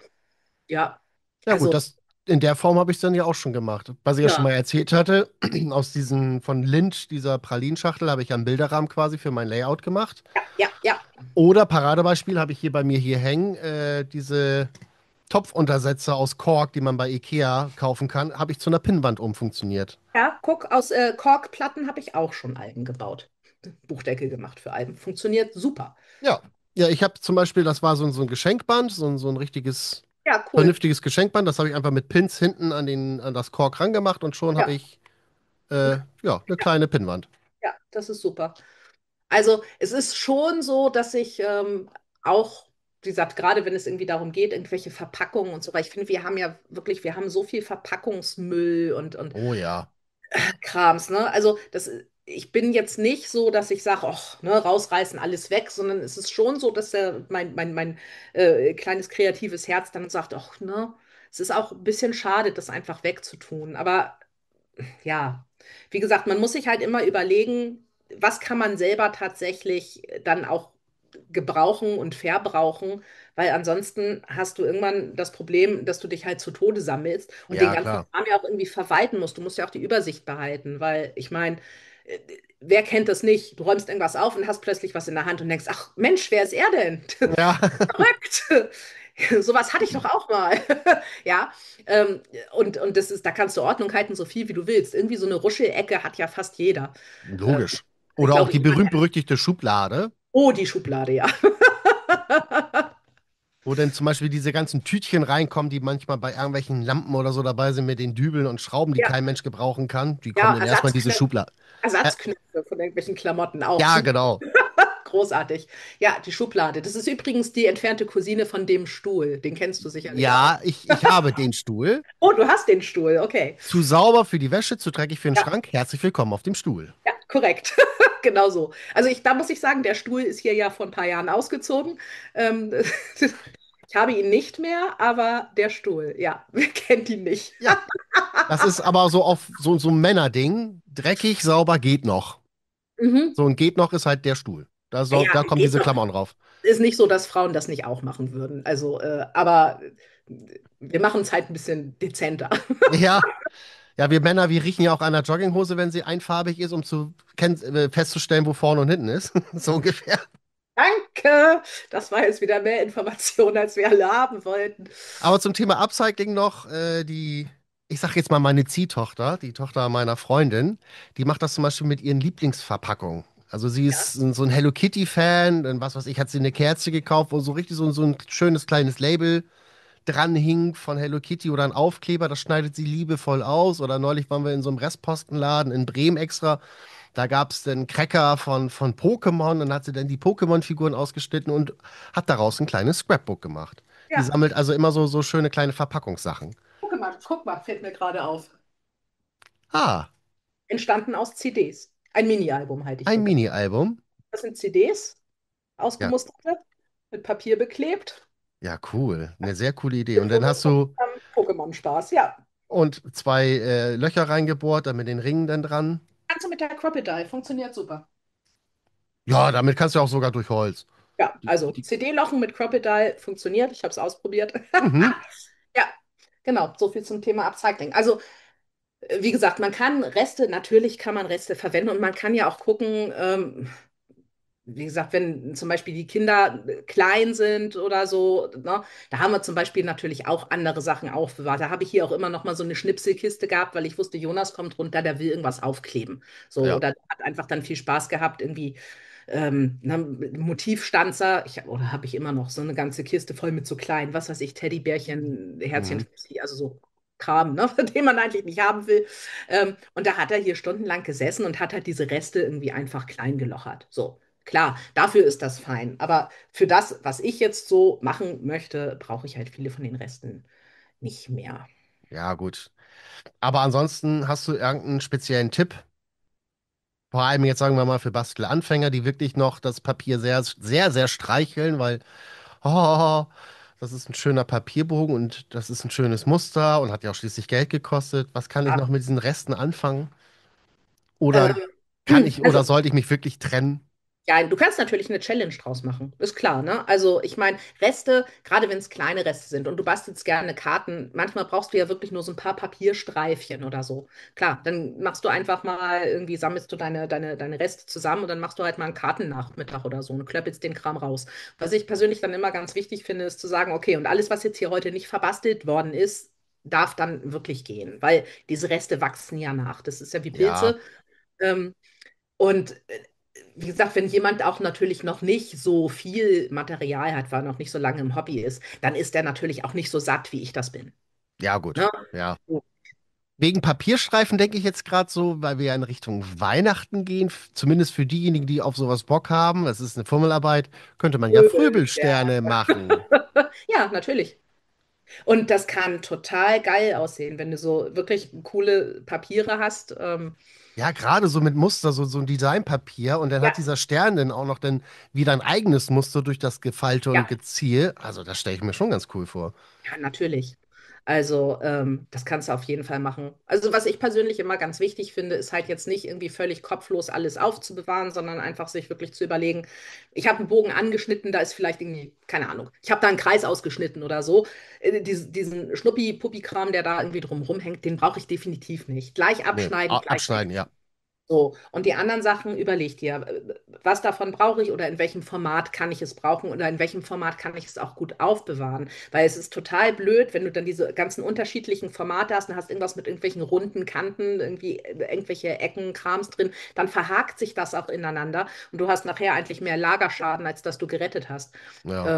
Ja, Ja, gut, also, das in der Form habe ich es dann ja auch schon gemacht. Was ich ja schon ja, mal erzählt hatte, aus diesen von Lindt, dieser Pralinschachtel, habe ich ja einen Bilderrahmen quasi für mein Layout gemacht. ja, ja, ja. Oder Paradebeispiel habe ich hier bei mir hier hängen, diese Topfuntersetzer aus Kork, die man bei IKEA kaufen kann, habe ich zu einer Pinnwand umfunktioniert. Ja, guck, aus Korkplatten habe ich auch schon Alben gebaut. Buchdeckel gemacht für Alben. Funktioniert super. Ja. Ja, ich habe zum Beispiel, das war so ein Geschenkband, so ein richtiges, Ja, cool. vernünftiges Geschenkband. Das habe ich einfach mit Pins hinten an das Kork rangemacht und schon habe Ja, ich, ja, eine kleine Pinnwand. ja, das ist super. Also es ist schon so, dass ich auch, wie gesagt, gerade wenn es irgendwie darum geht, irgendwelche Verpackungen und so, weil ich finde, wir haben ja wirklich, wir haben so viel Verpackungsmüll und Oh ja. Krams, ne? Also das, ich bin jetzt nicht so, dass ich sage, ach, ne, rausreißen, alles weg, sondern es ist schon so, dass mein kleines kreatives Herz dann sagt, ach, ne, es ist auch ein bisschen schade, das einfach wegzutun. Aber ja, wie gesagt, man muss sich halt immer überlegen, was kann man selber tatsächlich dann auch gebrauchen und verbrauchen, weil ansonsten hast du irgendwann das Problem, dass du dich halt zu Tode sammelst und den Ja, ganzen klar. Kram ja auch irgendwie verwalten musst. Du musst ja auch die Übersicht behalten, weil ich meine, äh, wer kennt das nicht? Du räumst irgendwas auf und hast plötzlich was in der Hand und denkst, ach Mensch, wer ist er denn? Ja. Verrückt. Sowas hatte ich doch auch mal. Ja, und das ist, da kannst du Ordnung halten, so viel wie du willst. Irgendwie so eine Ruschelecke hat ja fast jeder. Ähm, Logisch. ich Oder auch glaube, die berühmt-berüchtigte Schublade, oh, die Schublade, ja. wo dann zum Beispiel diese ganzen Tütchen reinkommen, die manchmal bei irgendwelchen Lampen oder so dabei sind mit den Dübeln und Schrauben, die Ja, kein Mensch gebrauchen kann. Die kommen ja, dann erstmal in diese Schublade. Äh, Ersatzknöpfe von irgendwelchen Klamotten auch. ja, Super, genau. großartig. Ja, die Schublade. Das ist übrigens die entfernte Cousine von dem Stuhl. Den kennst du sicherlich auch. Ja, ich habe den Stuhl. Oh, du hast den Stuhl, okay. Zu sauber für die Wäsche, zu dreckig für den Ja, Schrank. Herzlich willkommen auf dem Stuhl. ja, korrekt. Genau so. Also da muss ich sagen, der Stuhl ist hier ja vor ein paar Jahren ausgezogen. Ähm, ich habe ihn nicht mehr, aber der Stuhl, ja, wer kennt ihn nicht? Ja, das ist aber so auf so ein Männerding. Dreckig, sauber geht noch. Mhm. So ein geht noch ist halt der Stuhl. Ja, Da kommen geht diese doch. Klammern drauf. Ist nicht so, dass Frauen das nicht auch machen würden. Also, aber wir machen es halt ein bisschen dezenter. Ja, ja, wir Männer, wir riechen ja auch an der Jogginghose, wenn sie einfarbig ist, um festzustellen, wo vorne und hinten ist. So ungefähr. Danke! Das war jetzt wieder mehr Information, als wir alle haben wollten. Aber zum Thema Upcycling noch, ich sag jetzt mal meine Ziehtochter, die Tochter meiner Freundin, die macht das zum Beispiel mit ihren Lieblingsverpackungen. Also sie Ja, ist so ein Hello Kitty-Fan, dann was weiß ich, hat sie eine Kerze gekauft, wo so richtig so ein schönes kleines Label dran hing von Hello Kitty oder ein Aufkleber, das schneidet sie liebevoll aus. Oder neulich waren wir in so einem Restpostenladen in Bremen extra. Da gab es dann Cracker von Pokémon, dann hat sie dann die Pokémon-Figuren ausgeschnitten und hat daraus ein kleines Scrapbook gemacht. Die ja. sammelt also immer so schöne kleine Verpackungssachen. Guck mal, fällt mir gerade auf. Ah, Entstanden aus CDs. Ein Mini-Album halte ich ein für. Mini-Album. Das sind CDs, Ja, ausgemusterte, mit Papier beklebt. ja, cool. Eine sehr coole Idee. Mit Und dann Fotos hast von du Pokémon-Spaß, ja. zwei Löcher reingebohrt, dann mit den Ringen dann dran. Kannst du mit der Crocodile, funktioniert super. Ja, damit kannst du auch sogar durch Holz. Ja, Die, also die, CD-Lochen mit Crocodile funktioniert. Ich habe es ausprobiert. mhm. Ja, genau, so viel zum Thema Upcycling. Also, wie gesagt, man kann Reste, natürlich kann man Reste verwenden und man kann ja auch gucken, wie gesagt, wenn zum Beispiel die Kinder klein sind oder so, ne, da haben wir zum Beispiel natürlich auch andere Sachen aufbewahrt. Da habe ich hier auch immer noch mal so eine Schnipselkiste gehabt, weil ich wusste, Jonas kommt runter, der will irgendwas aufkleben. So, Ja. oder hat einfach dann viel Spaß gehabt, irgendwie ne, Motivstanzer. Oder habe ich immer noch so eine ganze Kiste voll mit so kleinen, was weiß ich, Teddybärchen, Herzchen, Mhm. also so Kram, ne, den man eigentlich nicht haben will. Und da hat er hier stundenlang gesessen und hat halt diese Reste irgendwie einfach klein gelochert. So. Klar, dafür ist das fein. Aber für das, was ich jetzt so machen möchte, brauche ich halt viele von den Resten nicht mehr. Ja, gut. Aber ansonsten hast du irgendeinen speziellen Tipp? Vor allem jetzt sagen wir mal für Bastelanfänger, die wirklich noch das Papier sehr, sehr, sehr streicheln, weil oh, das ist ein schöner Papierbogen und das ist ein schönes Muster und hat ja auch schließlich Geld gekostet. Was kann ich Ja. noch mit diesen Resten anfangen? Oder Ähm, kann ich oder also, sollte ich mich wirklich trennen? ja, du kannst natürlich eine Challenge draus machen, ist klar, ne? Also ich meine, Reste, gerade wenn es kleine Reste sind und du bastelst gerne Karten, manchmal brauchst du ja wirklich nur so ein paar Papierstreifchen oder so. Klar, dann machst du einfach mal irgendwie, sammelst du deine Reste zusammen und dann machst du halt mal einen Kartennachmittag oder so und klöppelst den Kram raus. Was ich persönlich dann immer ganz wichtig finde, ist zu sagen, okay, und alles, was jetzt hier heute nicht verbastelt worden ist, darf dann wirklich gehen, weil diese Reste wachsen ja nach. Das ist ja wie Ja, Pilze. Ähm, und wie gesagt, wenn jemand auch natürlich noch nicht so viel Material hat, weil er noch nicht so lange im Hobby ist, dann ist er natürlich auch nicht so satt, wie ich das bin. ja, gut. Ne? Ja. So. Wegen Papierstreifen denke ich jetzt gerade so, weil wir ja in Richtung Weihnachten gehen, zumindest für diejenigen, die auf sowas Bock haben, das ist eine Fummelarbeit, könnte man ja Möbelstern. Fröbelsterne machen. Ja, natürlich. Und das kann total geil aussehen, wenn du so wirklich coole Papiere hast. Ja, gerade so mit Muster, so ein Designpapier und dann Ja, hat dieser Stern dann auch noch dann wieder ein eigenes Muster durch das Gefalte und ja. Geziehe. Also das stelle ich mir schon ganz cool vor. Ja, natürlich. Also, das kannst du auf jeden Fall machen. Also, was ich persönlich immer ganz wichtig finde, ist halt jetzt nicht irgendwie völlig kopflos alles aufzubewahren, sondern einfach sich wirklich zu überlegen, ich habe einen Bogen angeschnitten, da ist vielleicht irgendwie, keine Ahnung, ich habe da einen Kreis ausgeschnitten oder so. Diesen Schnuppi-Puppi-Kram, der da irgendwie drum rumhängt, den brauche ich definitiv nicht. Gleich Nee, abschneiden, gleich weg. abschneiden, ja. So, und die anderen Sachen überleg dir, was davon brauche ich oder in welchem Format kann ich es brauchen oder in welchem Format kann ich es auch gut aufbewahren. Weil es ist total blöd, wenn du dann diese ganzen unterschiedlichen Formate hast und hast irgendwas mit irgendwelchen runden Kanten, irgendwie irgendwelche Ecken, Krams drin, dann verhakt sich das auch ineinander und du hast nachher eigentlich mehr Lagerschaden, als dass du gerettet hast. Ja,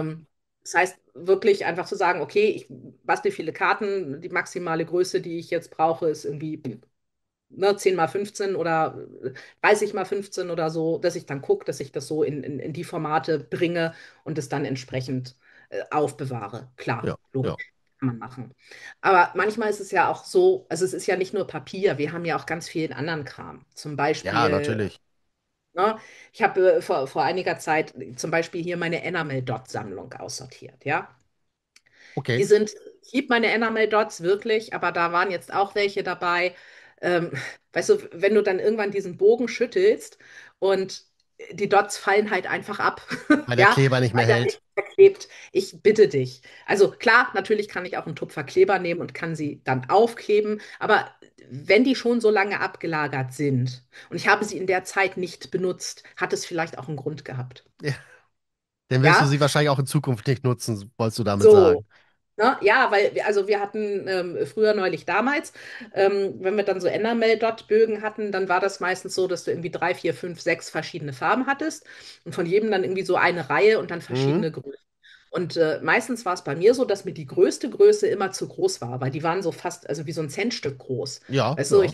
Das heißt, wirklich einfach zu sagen, okay, ich bastel viele Karten, die maximale Größe, die ich jetzt brauche, ist irgendwie ne, 10 mal 15 oder 30 mal 15 oder so, dass ich dann gucke, dass ich das so in die Formate bringe und es dann entsprechend aufbewahre. Klar, ja, ja. logisch, kann man machen. Aber manchmal ist es ja auch so, also es ist ja nicht nur Papier, wir haben ja auch ganz vielen anderen Kram. Zum Ja, Beispiel, natürlich. ne, ich habe vor einiger Zeit zum Beispiel hier meine Enamel-Dot-Sammlung aussortiert, ja. Die Okay. sind, ich liebe meine Enamel Dots wirklich, aber da waren jetzt auch welche dabei. Ähm, weißt du, wenn du dann irgendwann diesen Bogen schüttelst und die Dots fallen halt einfach ab, Weil der ja, Kleber nicht mehr weil da hält. nichts verklebt. Ich bitte dich. Also klar, natürlich kann ich auch einen Tupfer Kleber nehmen und kann sie dann aufkleben, aber wenn die schon so lange abgelagert sind und ich habe sie in der Zeit nicht benutzt, hat es vielleicht auch einen Grund gehabt. Ja. Dann wirst du Ja, sie wahrscheinlich auch in Zukunft nicht nutzen, wolltest du damit so. sagen. Ne? Ja, weil also wir hatten früher neulich damals, wenn wir dann so Enamel-Dot-Bögen hatten, dann war das meistens so, dass du irgendwie drei, vier, fünf, sechs verschiedene Farben hattest und von jedem dann irgendwie so eine Reihe und dann Mhm. verschiedene Größen. Und meistens war es bei mir so, dass mir die größte Größe immer zu groß war, weil die waren so fast, also wie so ein Centstück groß. Ja, Weißt du, ja,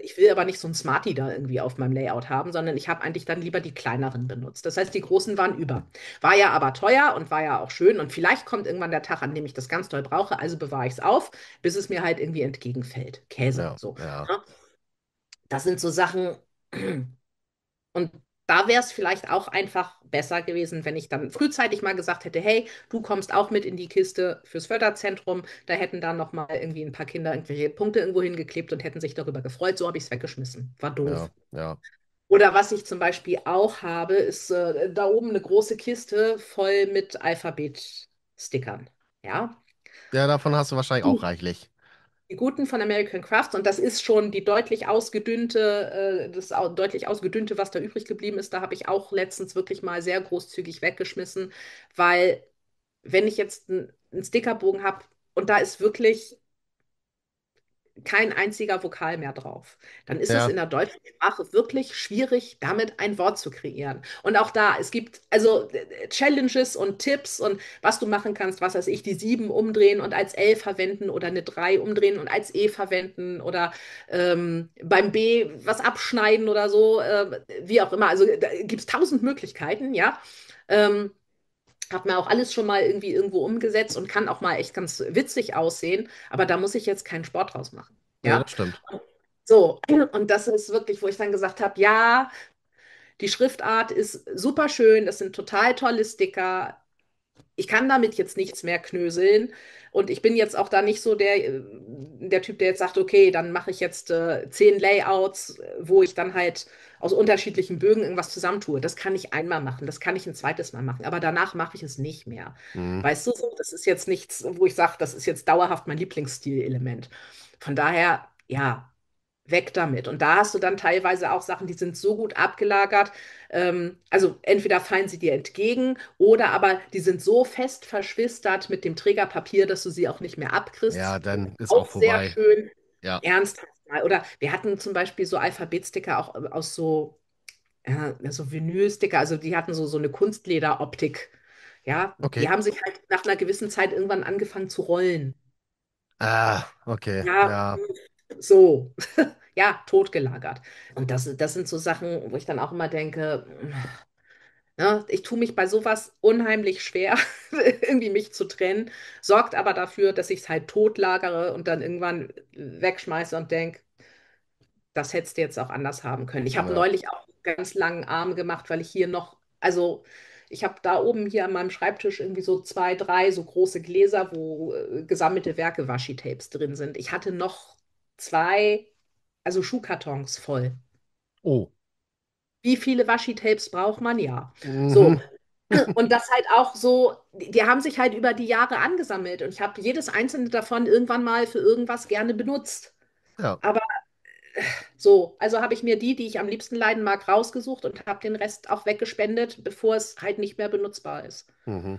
ich will aber nicht so ein Smartie da irgendwie auf meinem Layout haben, sondern ich habe eigentlich dann lieber die kleineren benutzt. Das heißt, die großen waren über. War ja aber teuer und war ja auch schön und vielleicht kommt irgendwann der Tag, an dem ich das ganz doll brauche, also bewahre ich es auf, bis es mir halt irgendwie entgegenfällt. Käse, ja, so. ja. Ne? Das sind so Sachen, und da wäre es vielleicht auch einfach besser gewesen, wenn ich dann frühzeitig mal gesagt hätte, hey, du kommst auch mit in die Kiste fürs Förderzentrum. Da hätten dann noch mal irgendwie ein paar Kinder irgendwelche Punkte irgendwo hingeklebt und hätten sich darüber gefreut. So habe ich es weggeschmissen. War Ja, doof. ja. Oder was ich zum Beispiel auch habe, ist da oben eine große Kiste voll mit Alphabet-Stickern. Ja. Ja, davon hast du wahrscheinlich auch reichlich. Die guten von American Crafts, und das ist schon die deutlich ausgedünnte, deutlich ausgedünnte, was da übrig geblieben ist. Da habe ich auch letztens wirklich mal sehr großzügig weggeschmissen, weil wenn ich jetzt einen Stickerbogen habe und da ist wirklich kein einziger Vokal mehr drauf, dann ist es Ja, in der deutschen Sprache wirklich schwierig, damit ein Wort zu kreieren. Und auch da, es gibt also Challenges und Tipps und was du machen kannst, was weiß ich, die 7 umdrehen und als L verwenden oder eine 3 umdrehen und als E verwenden oder beim B was abschneiden oder so, wie auch immer. Also da gibt es 1000 Möglichkeiten, ja. Ähm, Hab mir auch alles schon mal irgendwie irgendwo umgesetzt und kann auch mal echt ganz witzig aussehen, aber da muss ich jetzt keinen Sport draus machen. nee, Ja, das stimmt. so. Und das ist wirklich, wo ich dann gesagt habe, ja, die Schriftart ist super schön, das sind total tolle Sticker. Ich kann damit jetzt nichts mehr knöseln. Und ich bin jetzt auch da nicht so der Typ, der jetzt sagt, okay, dann mache ich jetzt 10 Layouts, wo ich dann halt aus unterschiedlichen Bögen irgendwas zusammentue. Das kann ich einmal machen, das kann ich ein zweites Mal machen, aber danach mache ich es nicht mehr. Mhm. Weißt du so? Das ist jetzt nichts, wo ich sage, das ist jetzt dauerhaft mein Lieblingsstil-Element. Von daher, ja, weg damit. Und da hast du dann teilweise auch Sachen, die sind so gut abgelagert. Also entweder fallen sie dir entgegen oder aber die sind so fest verschwistert mit dem Trägerpapier, dass du sie auch nicht mehr abkriegst. Ja, dann ist auch Auch sehr vorbei. schön. Ja, Ernsthaft mal. Oder wir hatten zum Beispiel so Alphabetsticker auch aus so Vinylsticker, also die hatten so eine Kunstlederoptik. Ja, die okay. haben sich halt nach einer gewissen Zeit irgendwann angefangen zu rollen. Ah, okay, Ja, ja. so. Ja, totgelagert. Und das sind so Sachen, wo ich dann auch immer denke, ja, ich tue mich bei sowas unheimlich schwer, irgendwie mich zu trennen, sorgt aber dafür, dass ich es halt totlagere und dann irgendwann wegschmeiße und denke, das hättest du jetzt auch anders haben können. Ich habe Ja. neulich auch einen ganz langen Arm gemacht, weil ich hier noch, also ich habe da oben hier an meinem Schreibtisch irgendwie so 2, 3 so große Gläser, wo gesammelte Werke Washi-Tapes drin sind. Ich hatte noch 2, also Schuhkartons voll. Oh. Wie viele Washi-Tapes braucht man? Ja. So. Mhm. Und das halt auch so, die haben sich halt über die Jahre angesammelt und ich habe jedes einzelne davon irgendwann mal für irgendwas gerne benutzt. Ja. Aber so, also habe ich mir die ich am liebsten leiden mag, rausgesucht und habe den Rest auch weggespendet, bevor es halt nicht mehr benutzbar ist. Mhm.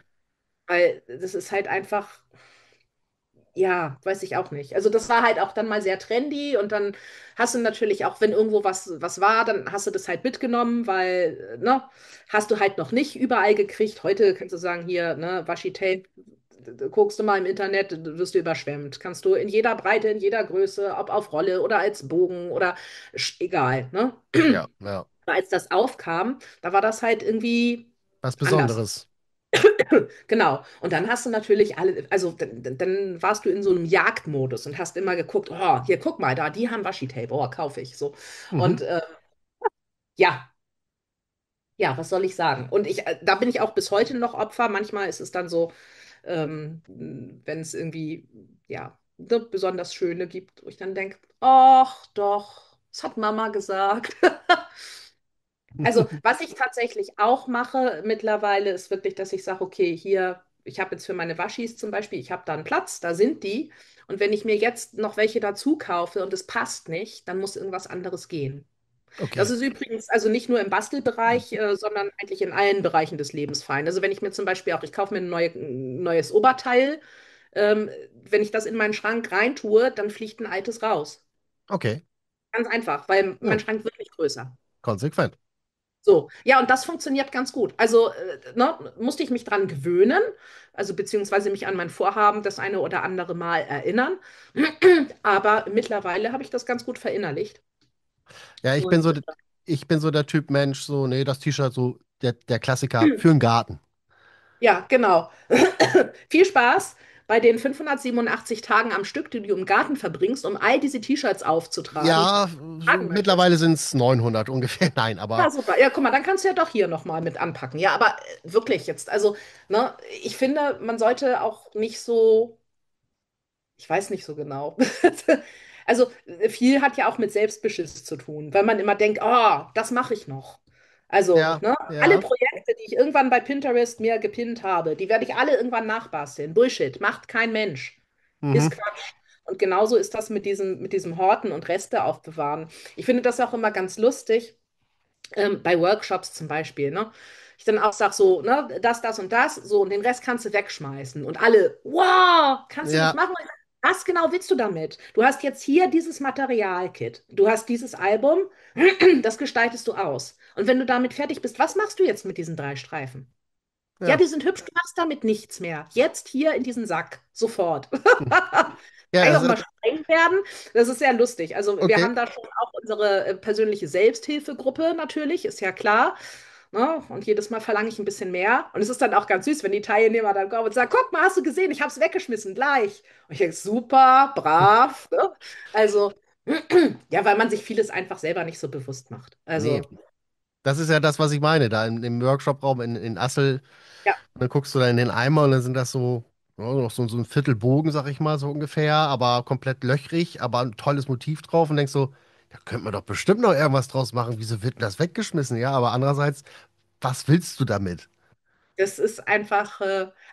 Weil das ist halt einfach, ja, weiß ich auch nicht. Also das war halt auch dann mal sehr trendy und dann hast du natürlich auch, wenn irgendwo was war, dann hast du das halt mitgenommen, weil, ne, hast du halt noch nicht überall gekriegt. Heute kannst du sagen, hier, ne, Washi-Tape, guckst du mal im Internet, wirst du überschwemmt. Kannst du in jeder Breite, in jeder Größe, ob auf Rolle oder als Bogen oder egal, ne? Ja, ja. Aber als das aufkam, da war das halt irgendwie Was anders. Besonderes. Genau. Und dann hast du natürlich alle, also dann warst du in so einem Jagdmodus und hast immer geguckt, oh, hier, guck mal, da, die haben Washi-Tape, oh, kaufe ich so. Und Mhm. ja, ja, was soll ich sagen? Und da bin ich auch bis heute noch Opfer. Manchmal ist es dann so, wenn es irgendwie, ja, ne, besonders schöne gibt, wo ich dann denke, ach doch, das hat Mama gesagt. Also, was ich tatsächlich auch mache mittlerweile, ist wirklich, dass ich sage, okay, hier, ich habe jetzt für meine Waschis zum Beispiel, ich habe da einen Platz, da sind die. Und wenn ich mir jetzt noch welche dazu kaufe und es passt nicht, dann muss irgendwas anderes gehen. Das Okay. ist übrigens also nicht nur im Bastelbereich, sondern eigentlich in allen Bereichen des Lebens fein. Also wenn ich mir zum Beispiel auch, ich kaufe mir ein neues Oberteil, wenn ich das in meinen Schrank reintue, dann fliegt ein altes raus. Okay. Ganz einfach, weil mein Ja, Schrank wird nicht größer. konsequent. So, ja, und das funktioniert ganz gut. Also, ne, musste ich mich dran gewöhnen, also beziehungsweise mich an mein Vorhaben das eine oder andere Mal erinnern. Aber mittlerweile habe ich das ganz gut verinnerlicht. Ja, Und ich bin so der Typ Mensch, so, nee, das T-Shirt, so der Klassiker für den Garten. ja, genau. Viel Spaß bei den 587 Tagen am Stück, die du im Garten verbringst, um all diese T-Shirts aufzutragen, die Ja, du so tragen möchtest. mittlerweile sind es 900 ungefähr. Nein, Ja, aber super. Ja, guck mal, dann kannst du ja doch hier nochmal mit anpacken. Ja, aber wirklich jetzt, also, ne, ich finde, man sollte auch nicht so. Ich weiß nicht so genau. Also viel hat ja auch mit Selbstbeschiss zu tun, weil man immer denkt, oh, das mache ich noch. Also, ja, ne, alle ja. Projekte, die ich irgendwann bei Pinterest mir gepinnt habe, die werde ich alle irgendwann nachbasteln. Bullshit, macht kein Mensch. Ist Mhm. Quatsch. Und genauso ist das mit diesem Horten und Reste aufbewahren. Ich finde das auch immer ganz lustig, bei Workshops zum Beispiel, ne? Ich dann auch sage so, ne, das und das, so, und den Rest kannst du wegschmeißen. Und alle, wow, kannst du nicht Ja, machen. Was genau willst du damit? Du hast jetzt hier dieses Materialkit, du hast dieses Album, das gestaltest du aus. Und wenn du damit fertig bist, was machst du jetzt mit diesen 3 Streifen? Ja, ja. die sind hübsch, du machst damit nichts mehr. Jetzt hier in diesen Sack, sofort. Ja, Kann ich das auch mal ist, streng werden. Das ist sehr lustig. Also wir okay. haben da schon auch unsere persönliche Selbsthilfegruppe natürlich, ist ja klar. Ne? Und jedes Mal verlange ich ein bisschen mehr. Und es ist dann auch ganz süß, wenn die Teilnehmer dann kommen und sagen, guck mal, hast du gesehen, ich habe es weggeschmissen, gleich. Und ich denke, super, brav. Ne? Also, ja, weil man sich vieles einfach selber nicht so bewusst macht. Nee, Also, das ist ja das, was ich meine. Da im Workshop-Raum in Assel, ja, dann guckst du da in den Eimer und dann sind das so, ja, noch so ein Viertelbogen, sag ich mal, so ungefähr, aber komplett löchrig, aber ein tolles Motiv drauf und denkst so, da könnte man doch bestimmt noch irgendwas draus machen. Wieso wird denn das weggeschmissen? Ja, aber andererseits, was willst du damit? das ist einfach,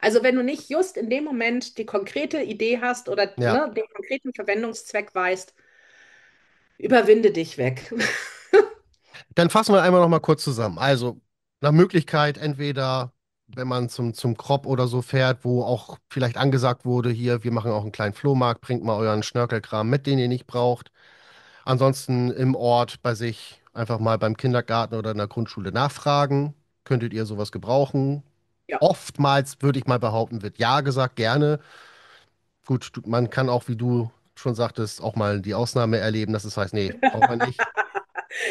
also wenn du nicht just in dem Moment die konkrete Idee hast oder Ja. ne, den konkreten Verwendungszweck weißt, überwinde dich weg. Dann fassen wir einmal noch mal kurz zusammen. Also, nach Möglichkeit, entweder, wenn man zum Crop oder so fährt, wo auch vielleicht angesagt wurde, hier, wir machen auch einen kleinen Flohmarkt, bringt mal euren Schnörkelkram mit, den ihr nicht braucht. Ansonsten im Ort bei sich einfach mal beim Kindergarten oder in der Grundschule nachfragen. Könntet ihr sowas gebrauchen? Ja. Oftmals würde ich mal behaupten, wird ja gesagt, gerne. Gut, man kann auch, wie du schon sagtest, auch mal die Ausnahme erleben, dass es heißt, nee, braucht man nicht.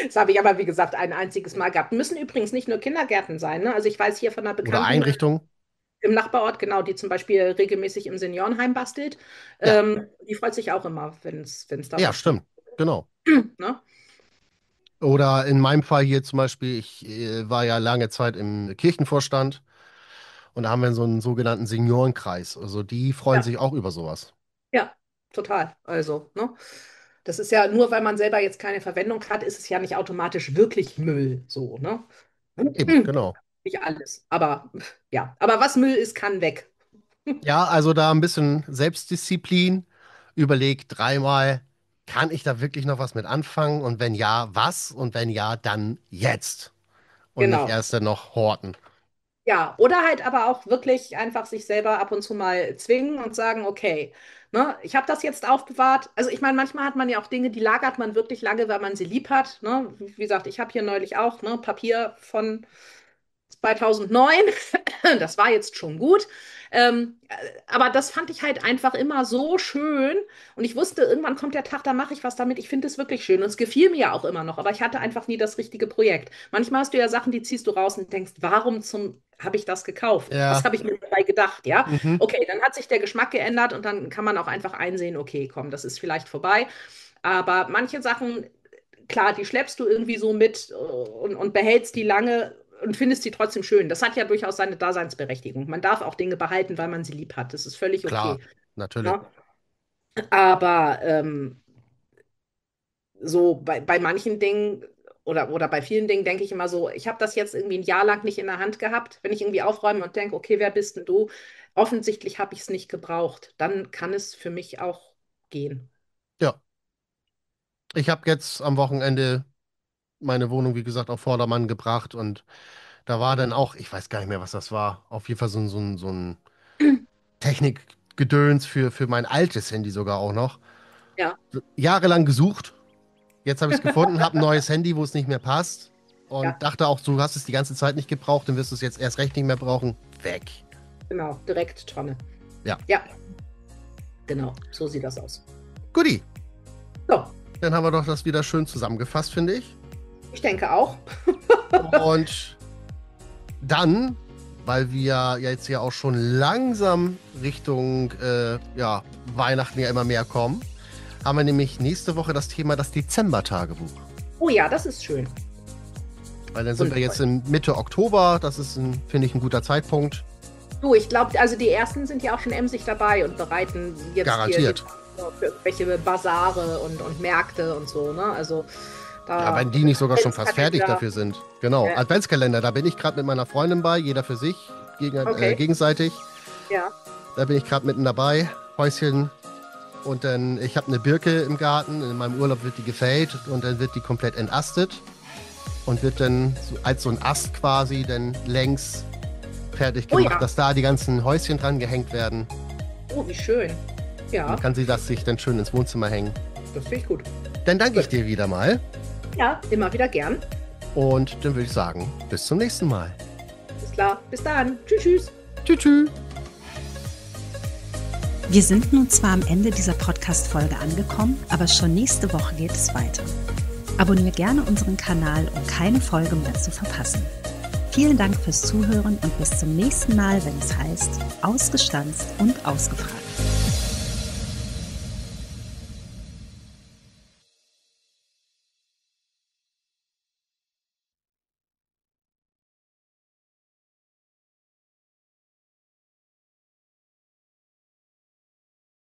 Das habe ich aber, wie gesagt, ein einziges Mal gehabt. Müssen übrigens nicht nur Kindergärten sein. Ne? Also ich weiß hier von einer Oder Bekannten Einrichtung. im Nachbarort, genau, die zum Beispiel regelmäßig im Seniorenheim bastelt. Ja, Die freut sich auch immer, wenn es da ja, was gibt. stimmt. Genau. Ne? Oder in meinem Fall hier zum Beispiel, ich war ja lange Zeit im Kirchenvorstand und da haben wir so einen sogenannten Seniorenkreis. Also die freuen Ja, sich auch über sowas. ja, total. Also, ne? Das ist ja nur, weil man selber jetzt keine Verwendung hat, ist es ja nicht automatisch wirklich Müll. So, ne? Eben, genau. Nicht alles. Aber ja, aber was Müll ist, kann weg. Ja, also da ein bisschen Selbstdisziplin. Überleg dreimal, kann ich da wirklich noch was mit anfangen? Und wenn ja, was? Und wenn ja, dann jetzt. Und nicht Genau. erst dann noch horten. Ja, oder halt aber auch wirklich einfach sich selber ab und zu mal zwingen und sagen, okay, ne, ich habe das jetzt aufbewahrt. Also ich meine, manchmal hat man ja auch Dinge, die lagert man wirklich lange, weil man sie lieb hat. Ne? Wie gesagt, ich habe hier neulich auch ne, Papier von 2009. Das war jetzt schon gut. Aber das fand ich halt einfach immer so schön. Und ich wusste, irgendwann kommt der Tag, da mache ich was damit. Ich finde es wirklich schön. Und es gefiel mir ja auch immer noch. Aber ich hatte einfach nie das richtige Projekt. Manchmal hast du ja Sachen, die ziehst du raus und denkst, warum zum habe ich das gekauft? Was Ja, habe ich mir dabei gedacht? Ja, mhm. okay, dann hat sich der Geschmack geändert und dann kann man auch einfach einsehen, okay, komm, das ist vielleicht vorbei. Aber manche Sachen, klar, die schleppst du irgendwie so mit und behältst die lange und findest die trotzdem schön. Das hat ja durchaus seine Daseinsberechtigung. Man darf auch Dinge behalten, weil man sie lieb hat. Das ist völlig Klar, okay. natürlich. Ne? Aber so bei manchen Dingen oder bei vielen Dingen denke ich immer so, ich habe das jetzt irgendwie ein Jahr lang nicht in der Hand gehabt. Wenn ich irgendwie aufräume und denke, okay, wer bist denn du? Offensichtlich habe ich es nicht gebraucht. Dann kann es für mich auch gehen. Ja, ich habe jetzt am Wochenende meine Wohnung, wie gesagt, auf Vordermann gebracht und da war dann auch, ich weiß gar nicht mehr, was das war, auf jeden Fall so ein Technikgedöns für mein altes Handy sogar auch noch. Ja, Jahrelang gesucht. Jetzt habe ich es gefunden, habe ein neues Handy, wo es nicht mehr passt. Und ja, dachte auch, du hast es die ganze Zeit nicht gebraucht, dann wirst du es jetzt erst recht nicht mehr brauchen. Weg. genau, direkt Tonne. Ja. Ja, genau, so sieht das aus. Guti, So, dann haben wir doch das wieder schön zusammengefasst, finde ich. ich denke auch. Und dann, weil wir ja jetzt ja auch schon langsam Richtung ja, Weihnachten ja immer mehr kommen, haben wir nämlich nächste Woche das Thema das Dezember-Tagebuch. Oh ja, das ist schön. Weil dann sind wir Wundervoll. jetzt in Mitte Oktober, das ist, finde ich, ein guter Zeitpunkt. Du, ich glaube, also die ersten sind ja auch schon emsig dabei und bereiten jetzt Garantiert. hier für irgendwelche Basare und Märkte und so, ne? Also Ja, da wenn die nicht sogar schon fast fertig Adventskalender. dafür sind. Genau, Ja. Adventskalender, da bin ich gerade mit meiner Freundin bei, jeder für sich, Okay. gegenseitig. Ja, Da bin ich gerade mitten dabei. Häuschen Und dann, ich habe eine Birke im Garten, in meinem Urlaub wird die gefällt und dann wird die komplett entastet und wird dann als so ein Ast quasi dann längs fertig gemacht, dass da die ganzen Häuschen dran gehängt werden. Oh, wie schön. Ja. Dann kann sie das sich dann schön ins Wohnzimmer hängen. Das finde ich gut. Dann danke ich dir wieder mal. Ja, immer wieder gern. Und dann würde ich sagen, bis zum nächsten Mal. Ist klar. Bis dann. Tschüss, tschüss. Tschüss, tschüss. Wir sind nun zwar am Ende dieser Podcast-Folge angekommen, aber schon nächste Woche geht es weiter. Abonniere gerne unseren Kanal, um keine Folge mehr zu verpassen. Vielen Dank fürs Zuhören und bis zum nächsten Mal, wenn es heißt, ausgestanzt und ausgefragt.